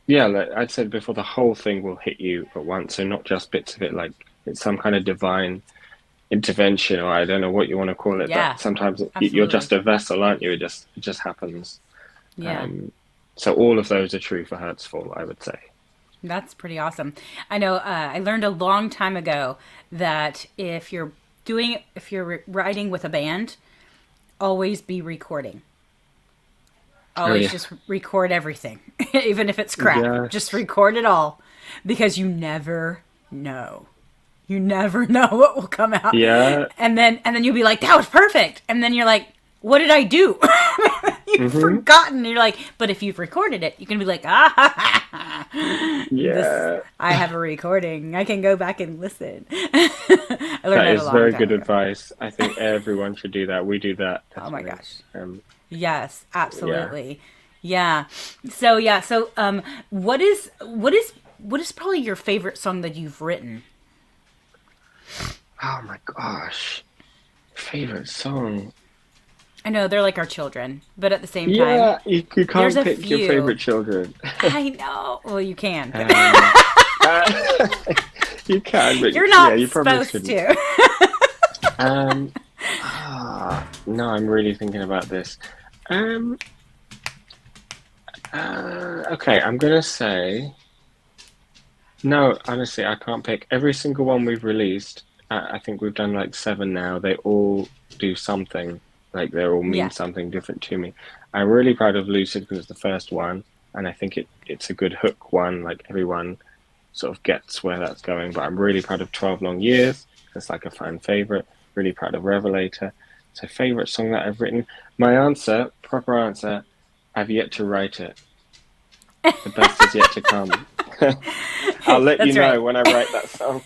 yeah, like I'd said before, the whole thing will hit you at once. So not just bits of it, like it's some kind of divine intervention, or I don't know what you want to call it, Yeah, but sometimes you're absolutely. just a vessel, aren't you? It just happens. Yeah. Um, so all of those are true for Hurtsfall, I would say. That's pretty awesome. I know I learned a long time ago that if you're writing with a band, always be recording. Oh Always yeah, just record everything, even if it's crap. Just yes, record it all because you never know. You never know what will come out. yeah, And then you'll be like, that was perfect. And then you're like, what did I do? You've forgotten. You're like, but if you've recorded it, you can be like, Yeah. I have a recording. I can go back and listen. I learned That that a is long very time good ago. advice. I think everyone should do that. We do that. Oh my Definitely. gosh. Um, Yes, absolutely. Yeah. So what is probably your favorite song that you've written? oh my gosh. Favorite song? I know they're like our children, but at the same time, Yeah, you there's can't a pick your few. favorite children. I know. Well, you can, but Um, uh, you can, but you're yeah, not you probably supposed shouldn't. to. Um, no, I'm really thinking about this. Um, okay, I'm gonna say no. Honestly, I can't pick every single one we've released. I think we've done like seven now. They all do something. Like they all mean Yeah. something different to me. I'm really proud of Lucid because it's the first one, and I think it's a good hook one. Like everyone sort of gets where that's going. But I'm really proud of 12 Long Years. It's like a fan favorite. Really proud of Revelator. So favorite song that I've written. My answer, proper answer, I've yet to write it. The best is yet to come. I'll let you That's right. know when I write that song.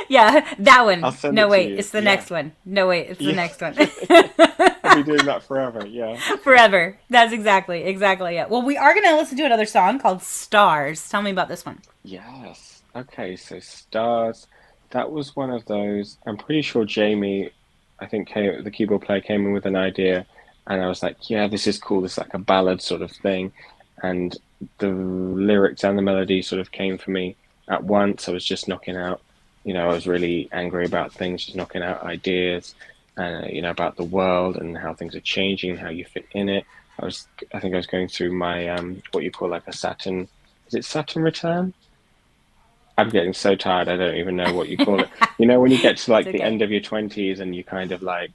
Yeah, that one. I'll send No, it to wait, you. it's the Yeah. next one. No, wait, it's the Yeah. next one. I'll be doing that forever. Yeah. Forever. That's exactly it. Well, we are going to listen to another song called Stars. Tell me about this one. Yes. Okay, so Stars. That was one of those. I'm pretty sure Jamie, I think the keyboard player came in with an idea, and I was like, yeah, this is cool. This is like a ballad sort of thing. And the lyrics and the melody sort of came for me at once. I was just knocking out, I was really angry about things, just knocking out ideas, about the world and how things are changing, how you fit in it. I think I was going through my what you call like a Saturn. Is it Saturn return? I'm getting so tired, I don't even know what you call it. When you get to It's like the okay. end of your 20s and you kind of like,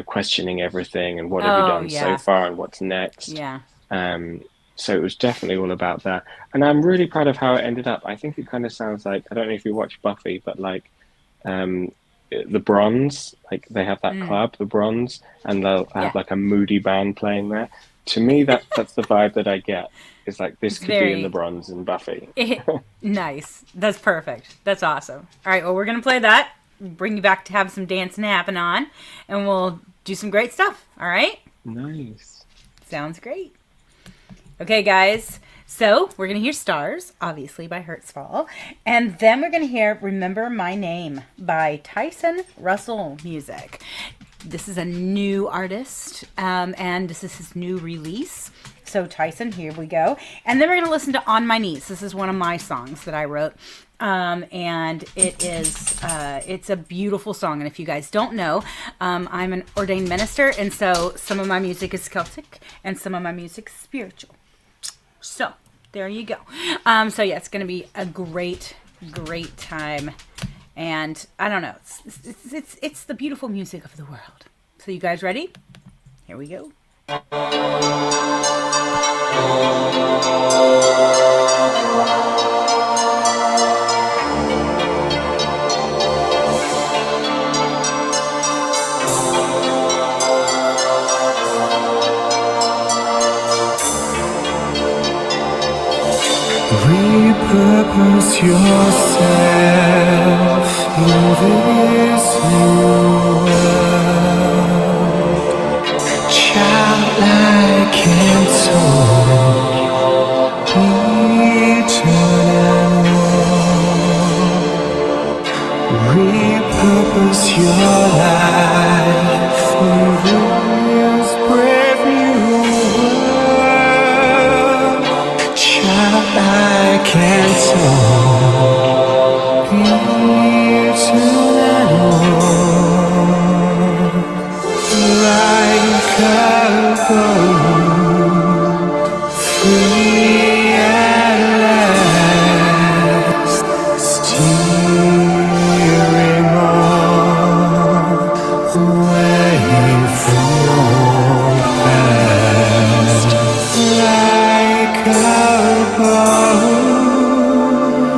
questioning everything and what have you Oh, done so yeah. far and what's next. Yeah. Um, so it was definitely all about that. And I'm really proud of how it ended up. I think it kind of sounds like, I don't know if you watch Buffy, but like um, the Bronze, like they have that club, the Bronze, and they'll Yeah. have like a moody band playing there. To me, that's the vibe that I get. It's like this It's could be in the very Bronze in Buffy. nice. That's perfect. That's awesome. All right, well, we're going to play that, bring you back to have some dancing happen on, and we'll do some great stuff. All right? Nice. Sounds great. Okay, guys. So we're going to hear Stars, obviously, by Hurtsfall. And then we're going to hear Remember My Name by Tyson Russell Music. This is a new artist, and this is his new release. So Tyson, here we go. And then we're going to listen to On My Knees. This is one of my songs that I wrote. And it's a beautiful song. And if you guys don't know, I'm an ordained minister. And so some of my music is Celtic and some of my music is spiritual. So there you go. So yeah, it's going to be a great time. And I don't know, it's the beautiful music of the world. So you guys ready? Here we go. Repurpose yourself in this new world, childlike and soul, eternal. Repurpose your life in this brave new world, childlike and soul, eternal. Like a boat, free at last, steering on away from your past. Like a boat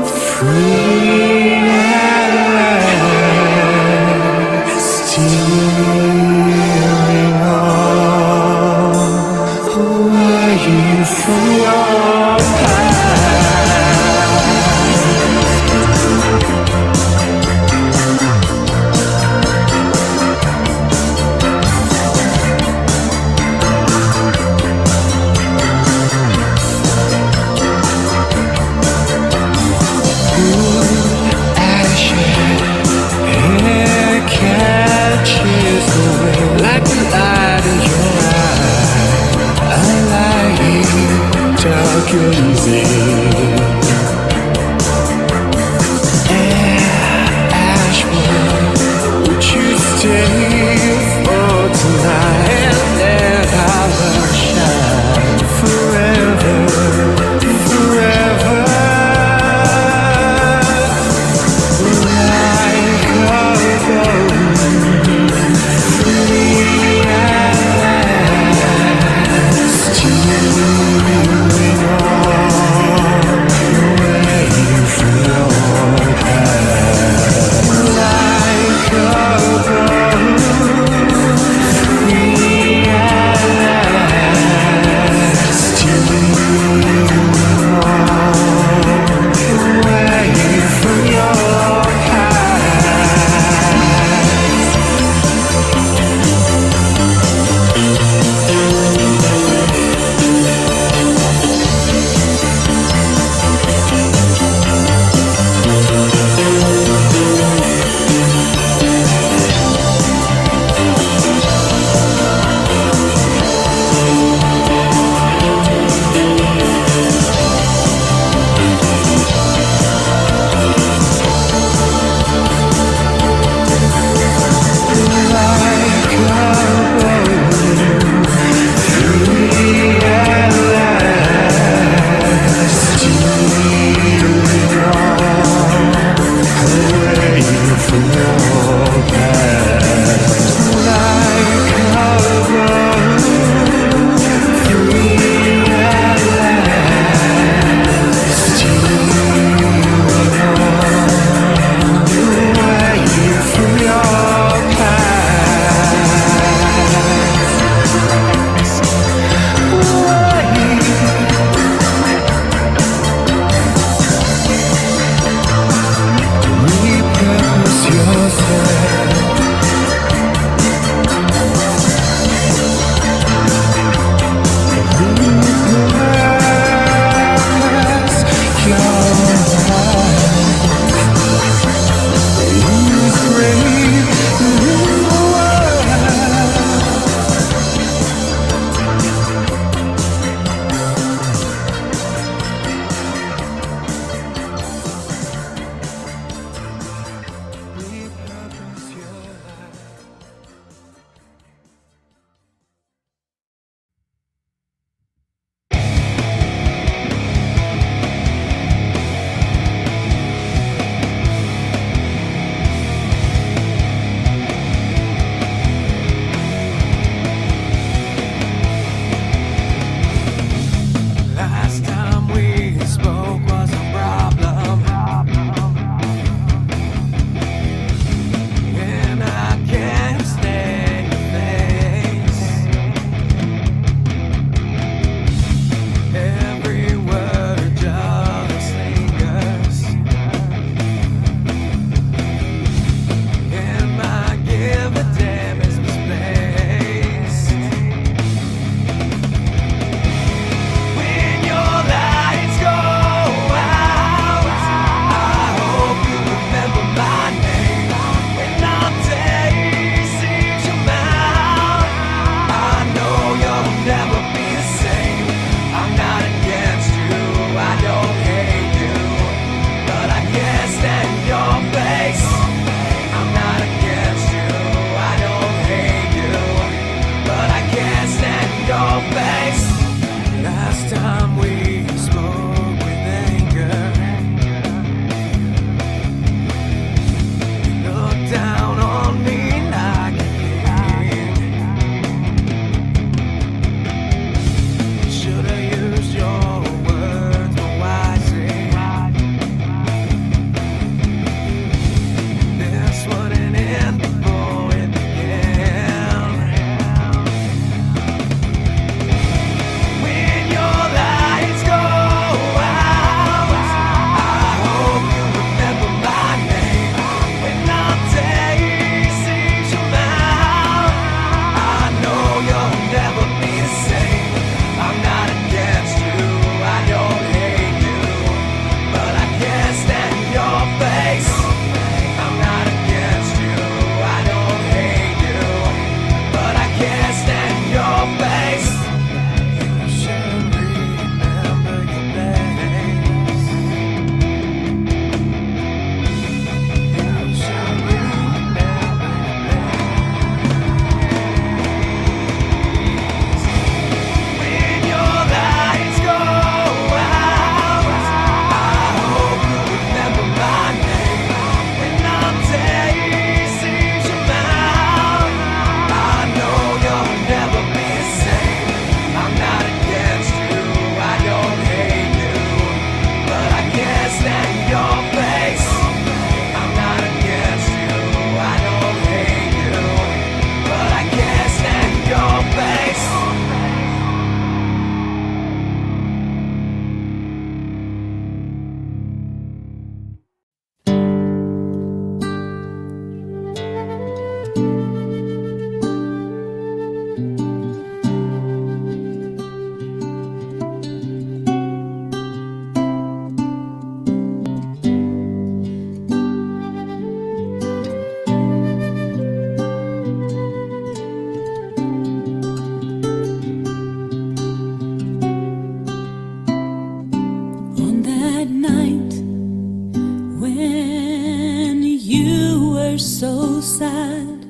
were so sad,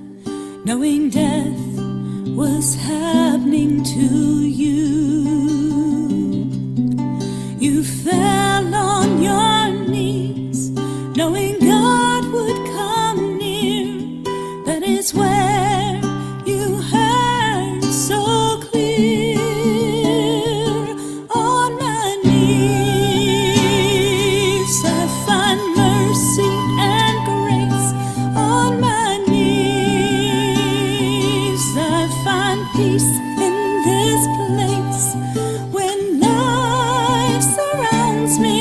knowing death was happening to you. You fell on your knees, knowing God would come near. That is where you heard so clear. On my knees I find mercy and grace. On my knees I find peace in this place. When life surrounds me,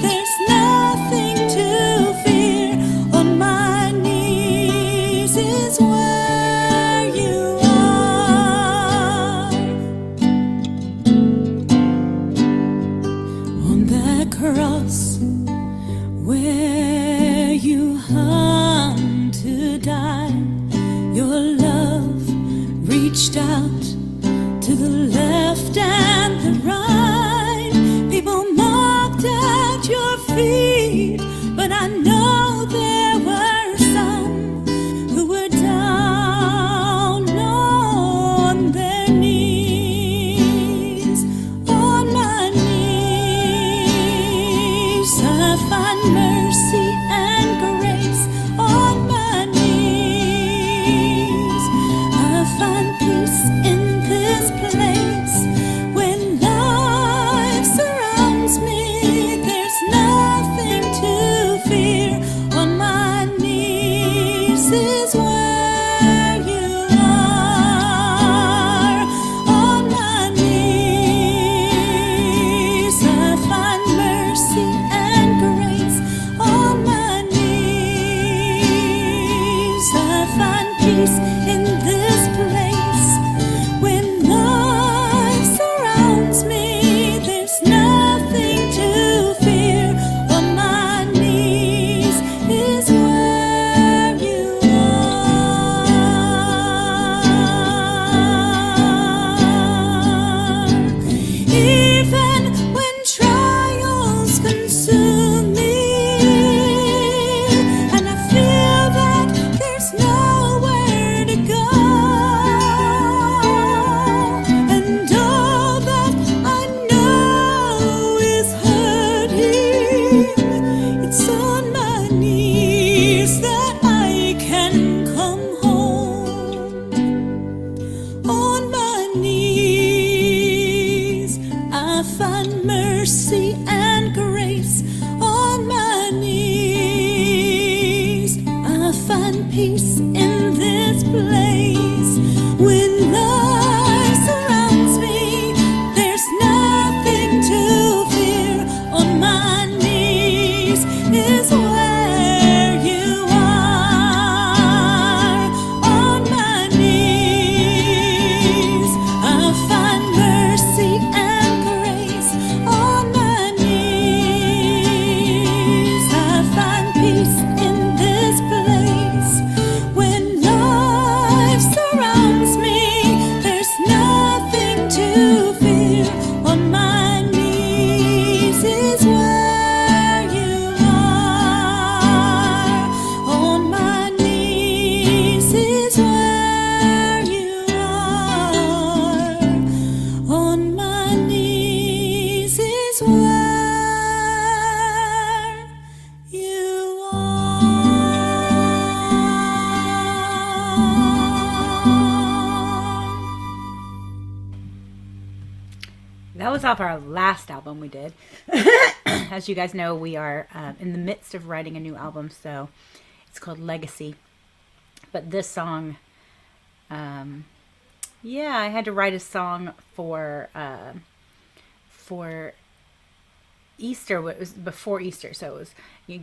there's nothing to fear. On my knees is where you are. On that cross where you hung to die, your love reached out to the left and the right. People mocked at your feet, but I know there were some who were down on their knees. On my knees I find mercy and grace. On my knees I find peace in this place. When life surrounds me, there's nothing to fear. On my knees is where you are. On my knees I find mercy and grace. On my knees I find peace in this place. When life surrounds me, there's nothing to fear. On my knees is where you are. Even when trials consume me, and I feel that there's nowhere to go, and all that I know is hurting, it's on my knees that I can come home. On my knees I find mercy and grace. On my knees I find peace in this place. When life surrounds me, there's nothing to fear. On my knees is where you are. On my knees I find mercy and grace. On my knees I find peace in this place. When life surrounds me, there's nothing to fear. On my knees is where you are. On my knees is where you are. On my knees is where you are. That was off our last album we did. As you guys know, we are in the midst of writing a new album, so it's called Legacy. But this song, yeah, I had to write a song for Easter. It was before Easter, so it was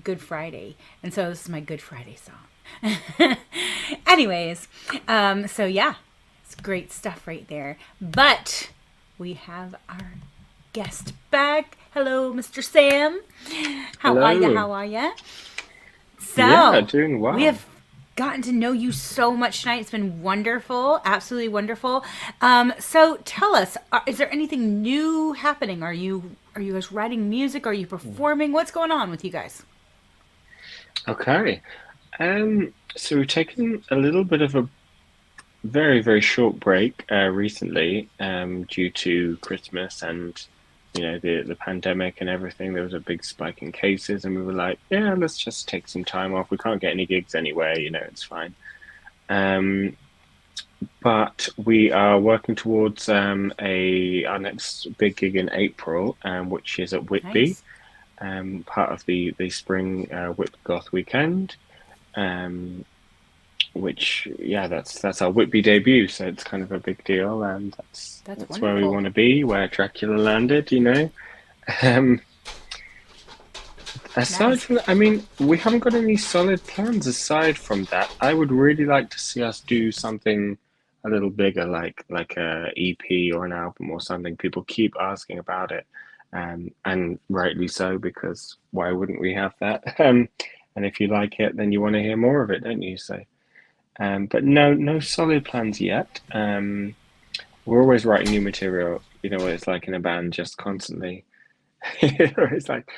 Good Friday, and so this is my Good Friday song. Anyways, so yeah, it's great stuff right there. But we have our guest back. Hello, Mr. Sam. How are Hello. you? How are you? So Yeah, doing well. we have gotten to know you so much tonight. It's been wonderful, absolutely wonderful. So tell us, is there anything new happening? Are you guys writing music? Are you performing? What's going on with you guys? Okay. So we've taken a little bit of a very, very short break recently due to Christmas and the pandemic and everything. There was a big spike in cases, and we were like, yeah, let's just take some time off. We can't get any gigs anyway, it's fine. Um, but we are working towards a our next big gig in April, which is at Whitby, Nice. part of the spring Whitby Goth weekend. Um, which yeah, that's our Whitby debut, so it's kind of a big deal, and that's That's that's where we wonderful. want to be, where Dracula landed. Um, Aside Nice. from that, I mean, we haven't got any solid plans aside from that. I would really like to see us do something a little bigger, like a EP or an album or something. People keep asking about it, and rightly so, because why wouldn't we have that? And if you like it, then you want to hear more of it, don't you? So, but no solid plans yet. We're always writing new material. You know what it's like in a band, just constantly. It's like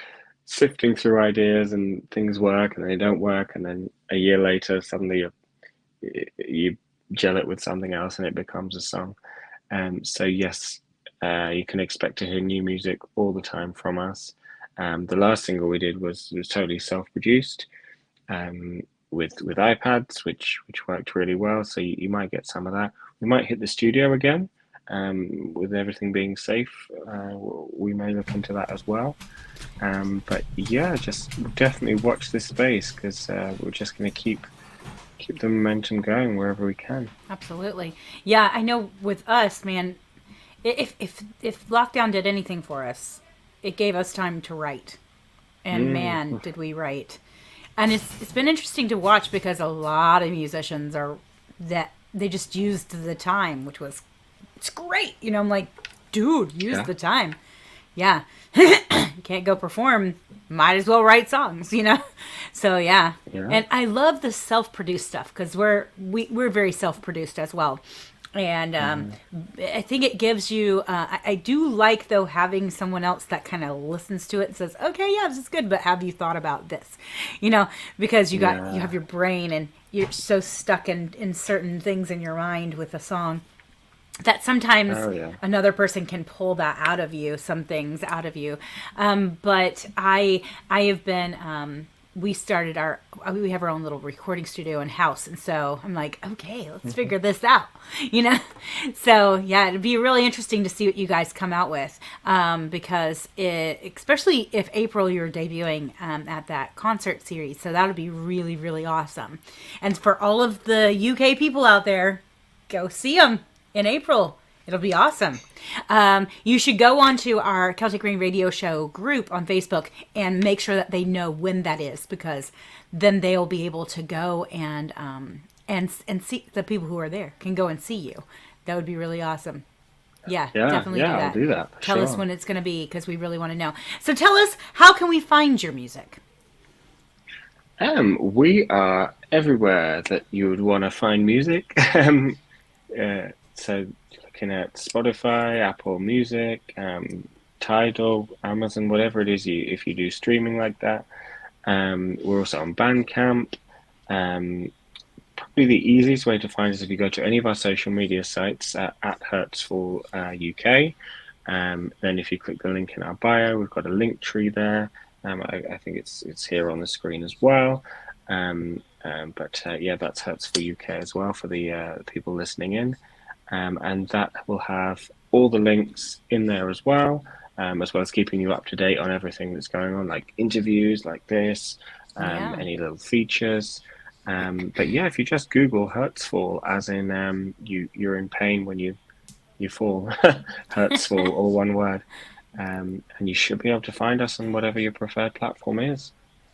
sifting through ideas and things work and they don't work, and then a year later suddenly you gel it with something else and it becomes a song. So yes, you can expect to hear new music all the time from us. The last single we did was totally self-produced, um, with iPads, which worked really well. So you might get some of that. We might hit the studio again, with everything being safe. We may look into that as well. But yeah, just definitely watch this space, because we're just going to keep the momentum going wherever we can. Absolutely. Yeah, I know with us, man, if lockdown did anything for us, it gave us time to write. And Mm, man, did we write. And it's been interesting to watch because a lot of musicians are that they just used the time, which was it's great. I'm like, dude, use yeah, the time. Yeah. You can't go perform, might as well write songs. So yeah. yeah. And I love the self-produced stuff because we're very self-produced as well. And Mm, I think it gives you. I do like though having someone else that kind of listens to it and says, "Okay, yeah, this is good, but have you thought about this?" Because you yeah. have your brain and you're so stuck in certain things in your mind with a song that sometimes Oh yeah. another person can pull that out of you, some things out of you. But I have been we have our own little recording studio and house, and so I'm like, okay, let's Mhm. figure this out, you know. So yeah, it'd be really interesting to see what you guys come out with, because especially if April you're debuting at that concert series, so that would be really really awesome. And for all of the UK people out there, go see them in April. It'll be awesome. You should go onto our Celtic Rain Radio Show group on Facebook and make sure that they know when that is, because then they'll be able to go and see the people who are there can go and see you. That would be really awesome. Yeah, Yeah, definitely do yeah, I'll that. do that for Tell us sure. when it's going to be because we really want to know. So tell us, how can we find your music? We are everywhere that you would want to find music. So looking at Spotify, Apple Music, Tidal, Amazon, whatever it is if you do streaming like that. We're also on Bandcamp. Um, Probably the easiest way to find us if you go to any of our social media sites at Hurtsfall UK. Then if you click the link in our bio, we've got a link tree there. I think it's here on the screen as well. But yeah, that's Hurtsfall UK as well for the people listening in. And that will have all the links in there as well as keeping you up to date on everything that's going on, like interviews like this, Yeah. any little features. But yeah, if you just Google Hurtsfall, as in you're in pain when you fall, Hurtsfall, all one word, and you should be able to find us on whatever your preferred platform is.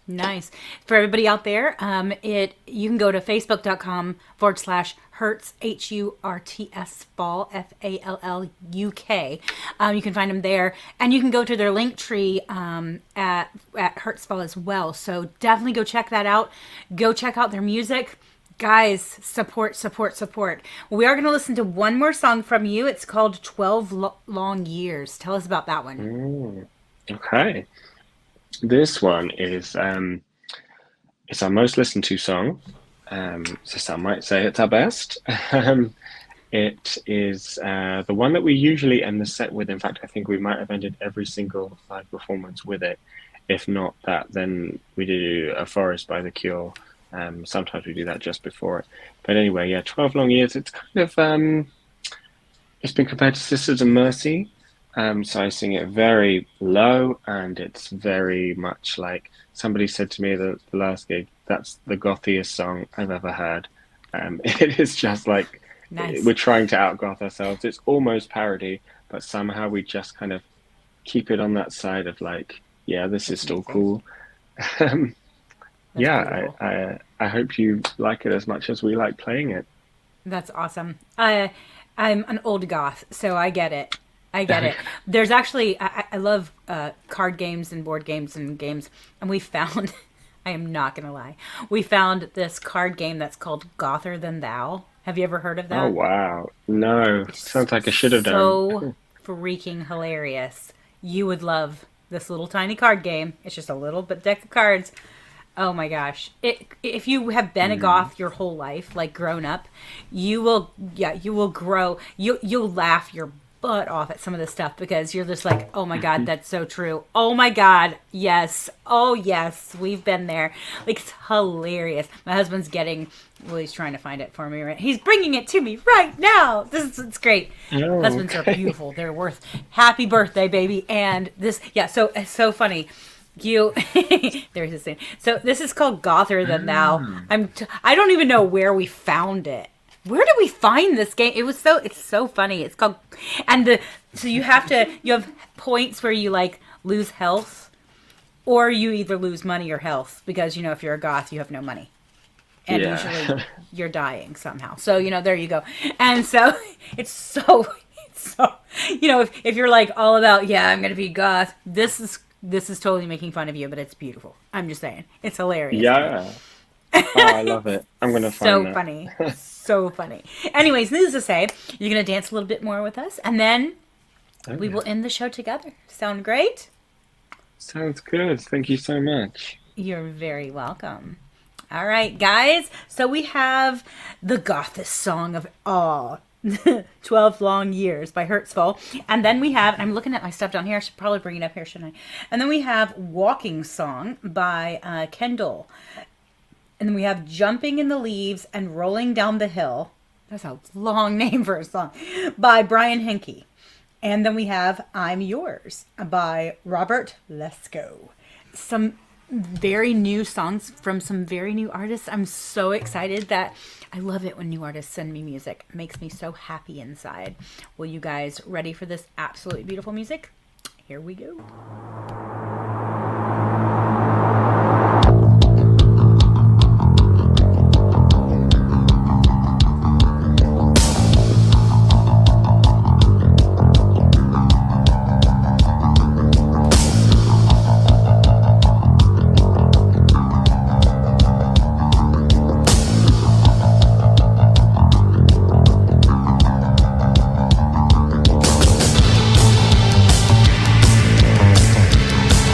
Nice. For everybody out there, you can go to facebook.com/Hertz, Hurts Fall, FALLUK. You can find them there. And you can go to their link tree at Hurtsfall as well. So definitely go check that out. Go check out their music. Guys, support, support, support. We are going to listen to one more song from you. It's called 12 Long Years. Tell us about that one. Mm, okay. This one is It's our most listened to song. So some might say it's our best. Um, it is the one that we usually end the set with. In fact, I think we might have ended every single live performance with it. If not that, then we do A Forest by The Cure. Sometimes we do that just before it. But anyway, yeah, 12 long years. It's kind of it's been compared to Sisters of Mercy. So I sing it very low, and it's very much like somebody said to me at the last gig, that's the gothiest song I've ever heard. It is just like Nice. we're trying to outgoth ourselves. It's almost parody, but somehow we just kind of keep it on that side of like, yeah, this is That's still amazing. cool. Um, That's yeah, beautiful. I hope you like it as much as we like playing it. That's awesome. I'm an old goth, so I get it. I get it. There's actually, I love card games and board games and games, and we found, I am not going to lie, we found this card game that's called Gother Than Thou. Have you ever heard of Oh that? wow. No, It's sounds like I should have done. so freaking hilarious. You would love this little tiny card game. It's just a little bit deck of cards. Oh my gosh. If you have been a goth your whole life, like grown up, you will grow. You'll laugh your butt off at some of this stuff because you're just like, "Oh my god, that's so true. Oh my god, yes. Oh yes, we've been there." Like it's hilarious. My husband's getting well, he's trying to find it for me right. He's bringing it to me right now. It's great. Oh, Husbands are okay. beautiful. They're worth happy birthday, baby. And this, yeah, so it's so funny. You there's this thing. So this is called Gother Than Thou. I don't even know where we found it. Where did we find this game? It's so funny. It's called and the so you have points where you like lose health or you either lose money or health because if you're a goth you have no money. And Yeah. usually you're dying somehow. So, there you go. And so it's so if you're like all about, yeah, I'm gonna be goth, this is totally making fun of you, but it's beautiful. I'm just saying. It's hilarious to me. Yeah. Oh, I love it. I'm gonna find So that. funny. So funny. Anyways, needless to say, you're gonna dance a little bit more with us, and then Oh, we yeah. will end the show together. Sound great? Sounds good. Thank you so much. You're very welcome. All right, guys. So we have the gothest song of all, 12 Long Years by Hurtsfall. And then we have, I'm looking at my stuff down here. I should probably bring it up here, shouldn't I? And then we have Walking Song by Kendall. And then we have Jumping in the Leaves and Rolling Down the Hill. That's a long name for a song. By Brian Henke. And then we have I'm Yours by Robert Lesko. Some very new songs from some very new artists. I'm so excited that I love it when new artists send me music. It makes me so happy inside. Well, you guys ready for this absolutely beautiful music? Here we go. Walking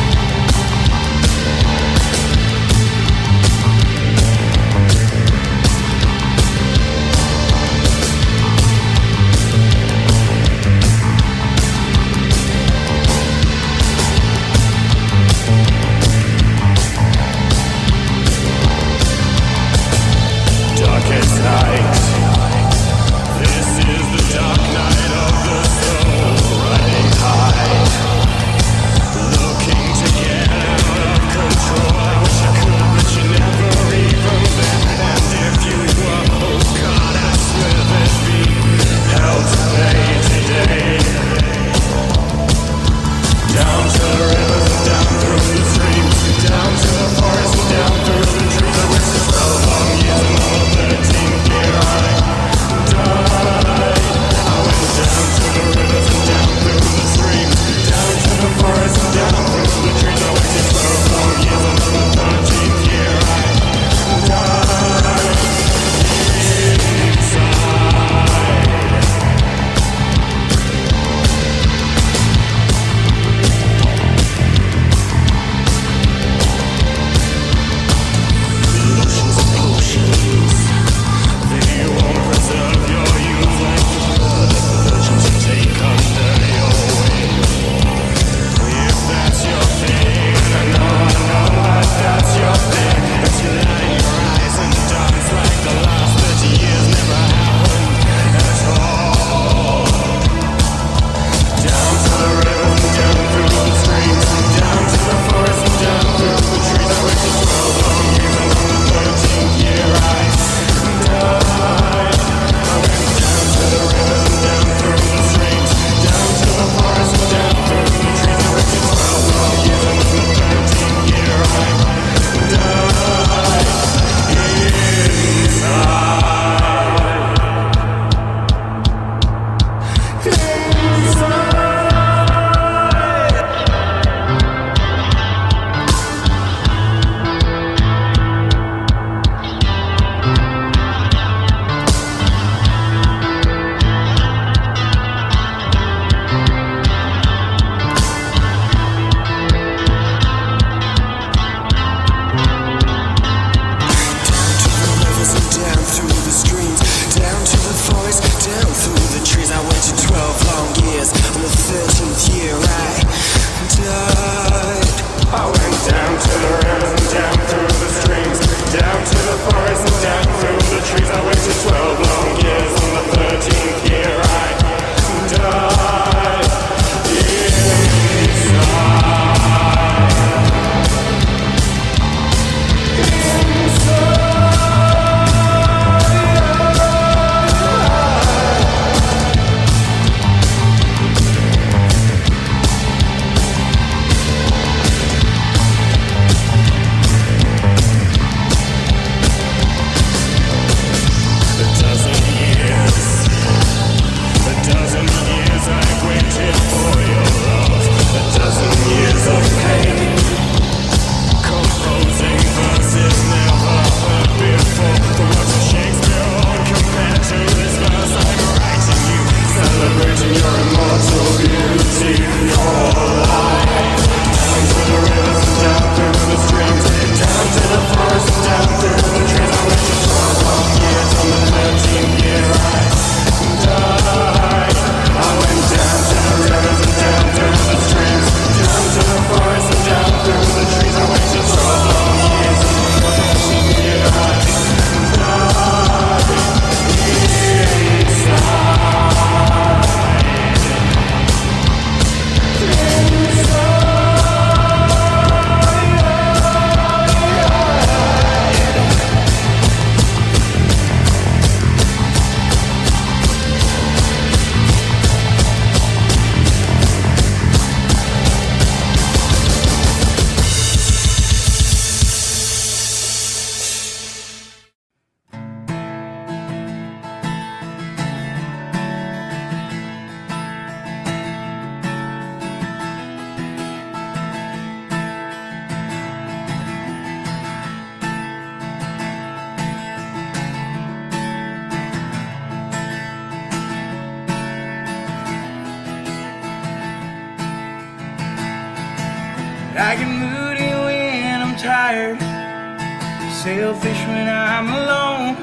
selfish when I'm alone.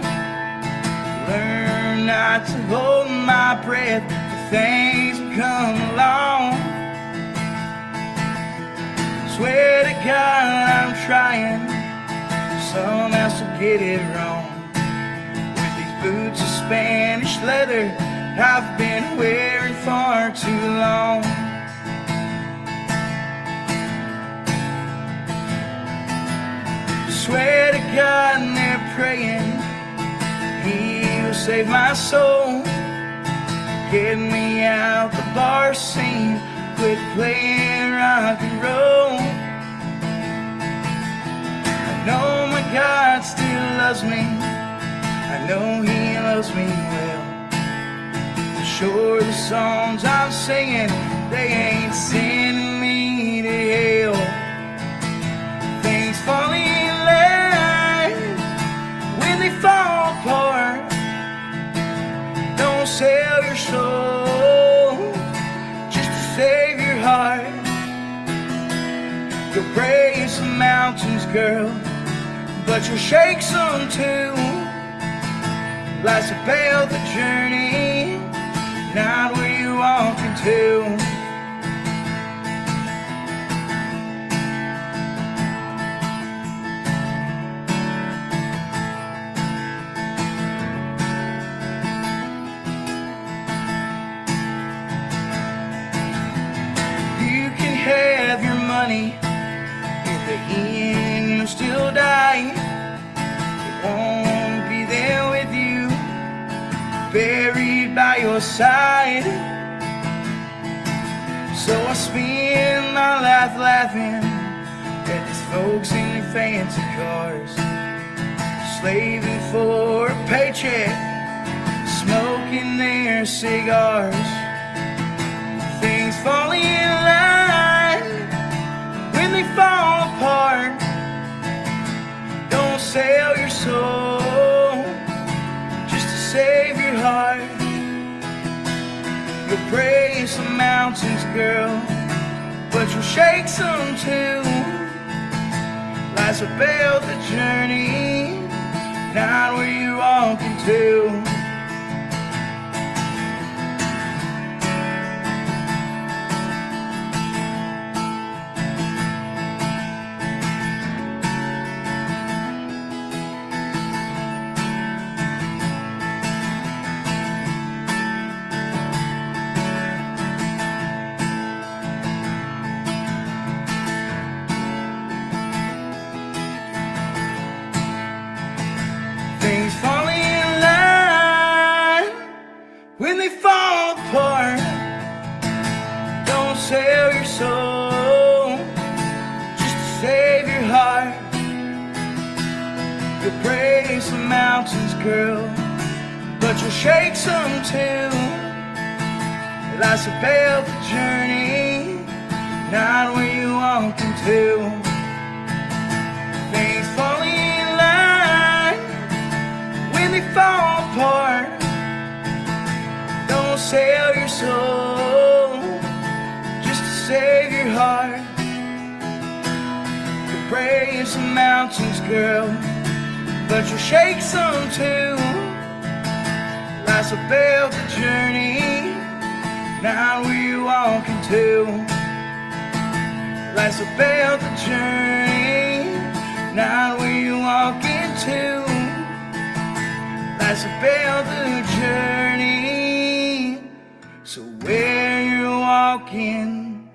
Learn not to hold my breath for things that come along. Swear to God I'm trying, some else will get it wrong. With these boots of Spanish leather I've been wearing far too long. Swear to God they're praying He will save my soul. Get me out the bar scene, quit playing rock and roll. I know my God still loves me, I know He loves me well. Sure the songs I'm singing, they ain't sending me to hell. Things fall in line when they fall apart. Don't sell your soul just to save your heart. You'll break some mountains, girl, but you'll shake some too. Life's about the journey, not where you're walking to. You can have your money, in the end you'll still die. It won't be there with you, buried by your side. So I spend my life laughing at these folks in their fancy cars, slaving for a paycheck, smoking their cigars. Things fall in line when they fall apart. Don't sell your soul just to save your heart. You'll break some mountains, girl, but you'll shake some too. Life's about the journey, not where you're walking to. Things fall in line when they fall apart. Don't sell your soul just to save your heart. You'll break some mountains, girl, but you'll shake some too. Life's about the journey, not where you're walking to. Things fall in line when they fall apart. Don't sell your soul just to save your heart. You'll break some mountains, girl, but you'll shake some too. Life's about the journey, not where you're walking to. Life's about the journey, not where you're walking to. Life's about the journey, so where you're walking,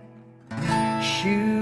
shoes.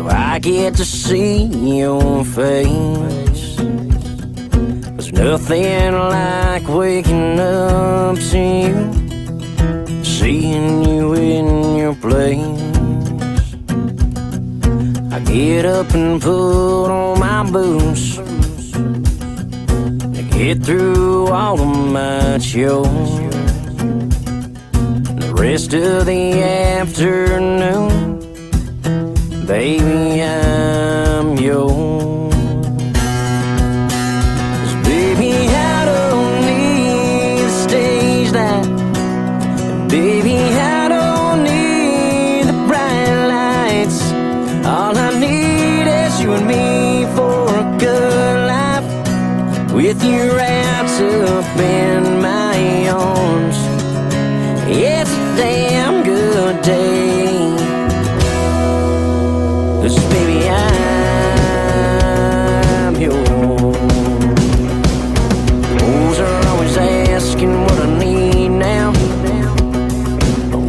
I get to see your face. There's nothing like waking up to you, seeing you in your place. I get up and put on my boots to get through all of my chores. The rest of the afternoon, baby, I'm yours. 'Cause baby, I don't need a stage light. Baby, I don't need the bright lights. All I need is you and me for a good life. With you wrapped up in my arms, it's a damn good day. 'Cause baby, I'm yours. Fools are always asking what I need now.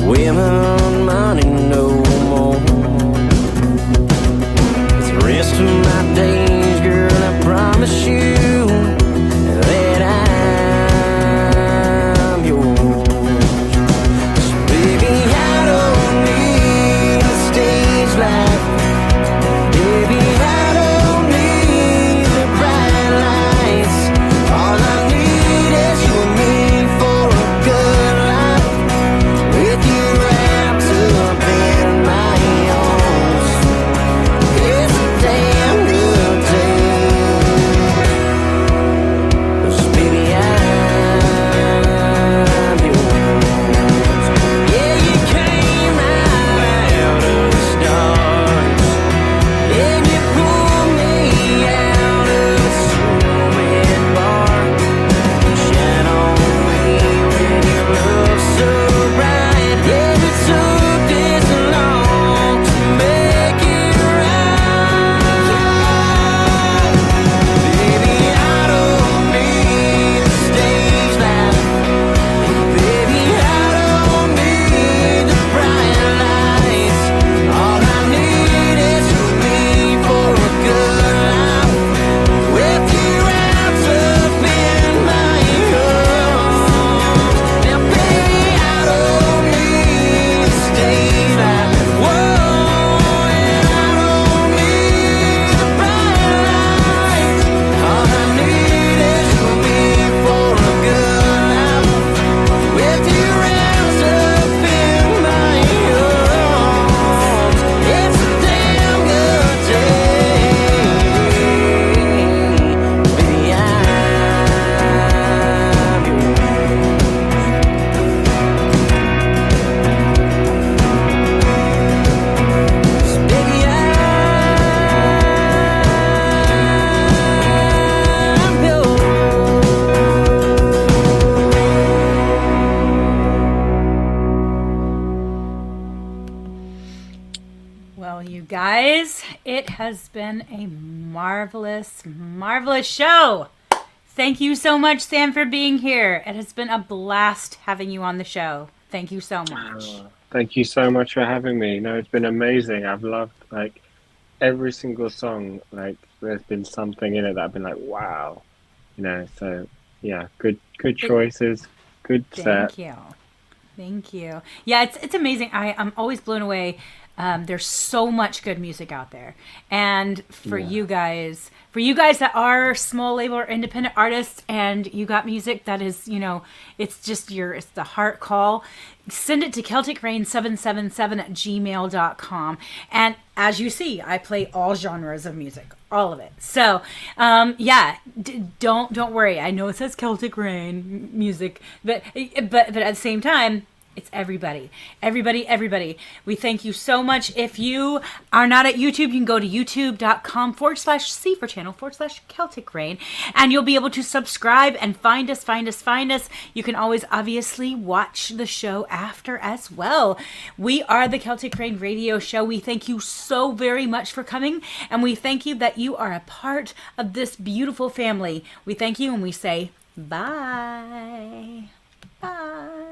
Women, money, no more. The rest of my days, girl, I promise you that I'm yours. So baby, I don't need a stage light. Baby, I don't need the bright lights. All I need is you and me for a good life. With you wrapped up in my arms, it's a damn good day. 'Cause baby, I'm yours. Yeah, you came right out of the stars, and you pulled me out of the cement bar. Shine on me when your love's so bright. Yeah, it took this long to make it right. Baby, I don't need a stage light. Baby, I don't need the bright lights. All I need is you and me for a good life. With you wrapped up in my arms. Now, baby, I don't need a stage light. Whoa, and I don't need the bright lights. All I need is you and me for a good life. With you wrapped up in my arms, it's a damn good day. Baby, I'm yours. Baby, I'm yours. Well, you guys, it has been a marvelous, marvelous show. Thank you so much, Sam, for being here. It has been a blast having you on the show. Thank you so much. Thank you so much for having me. No, it's been amazing. I've loved like every single song. Like there's been something in it that I've been like, wow, So yeah, good choices, good set. Thank you. Thank you. Yeah, it's amazing. I'm always blown away. There's so much good music out there, and for you guys that are small label or independent artists, and you got music that is, it's just it's the heart call. Send it to CelticRain777@gmail.com, and as you see, I play all genres of music, all of it. So, don't worry. I know it says Celtic Rain music, but at the same time, it's everybody. We thank you so much. If you are not at YouTube, you can go to youtube.com/C for channel/Celtic Rain, and you'll be able to subscribe and find us. You can always obviously watch the show after as well. We are the Celtic Rain Radio Show. We thank you so very much for coming, and we thank you that you are a part of this beautiful family. We thank you, and we say bye. Bye.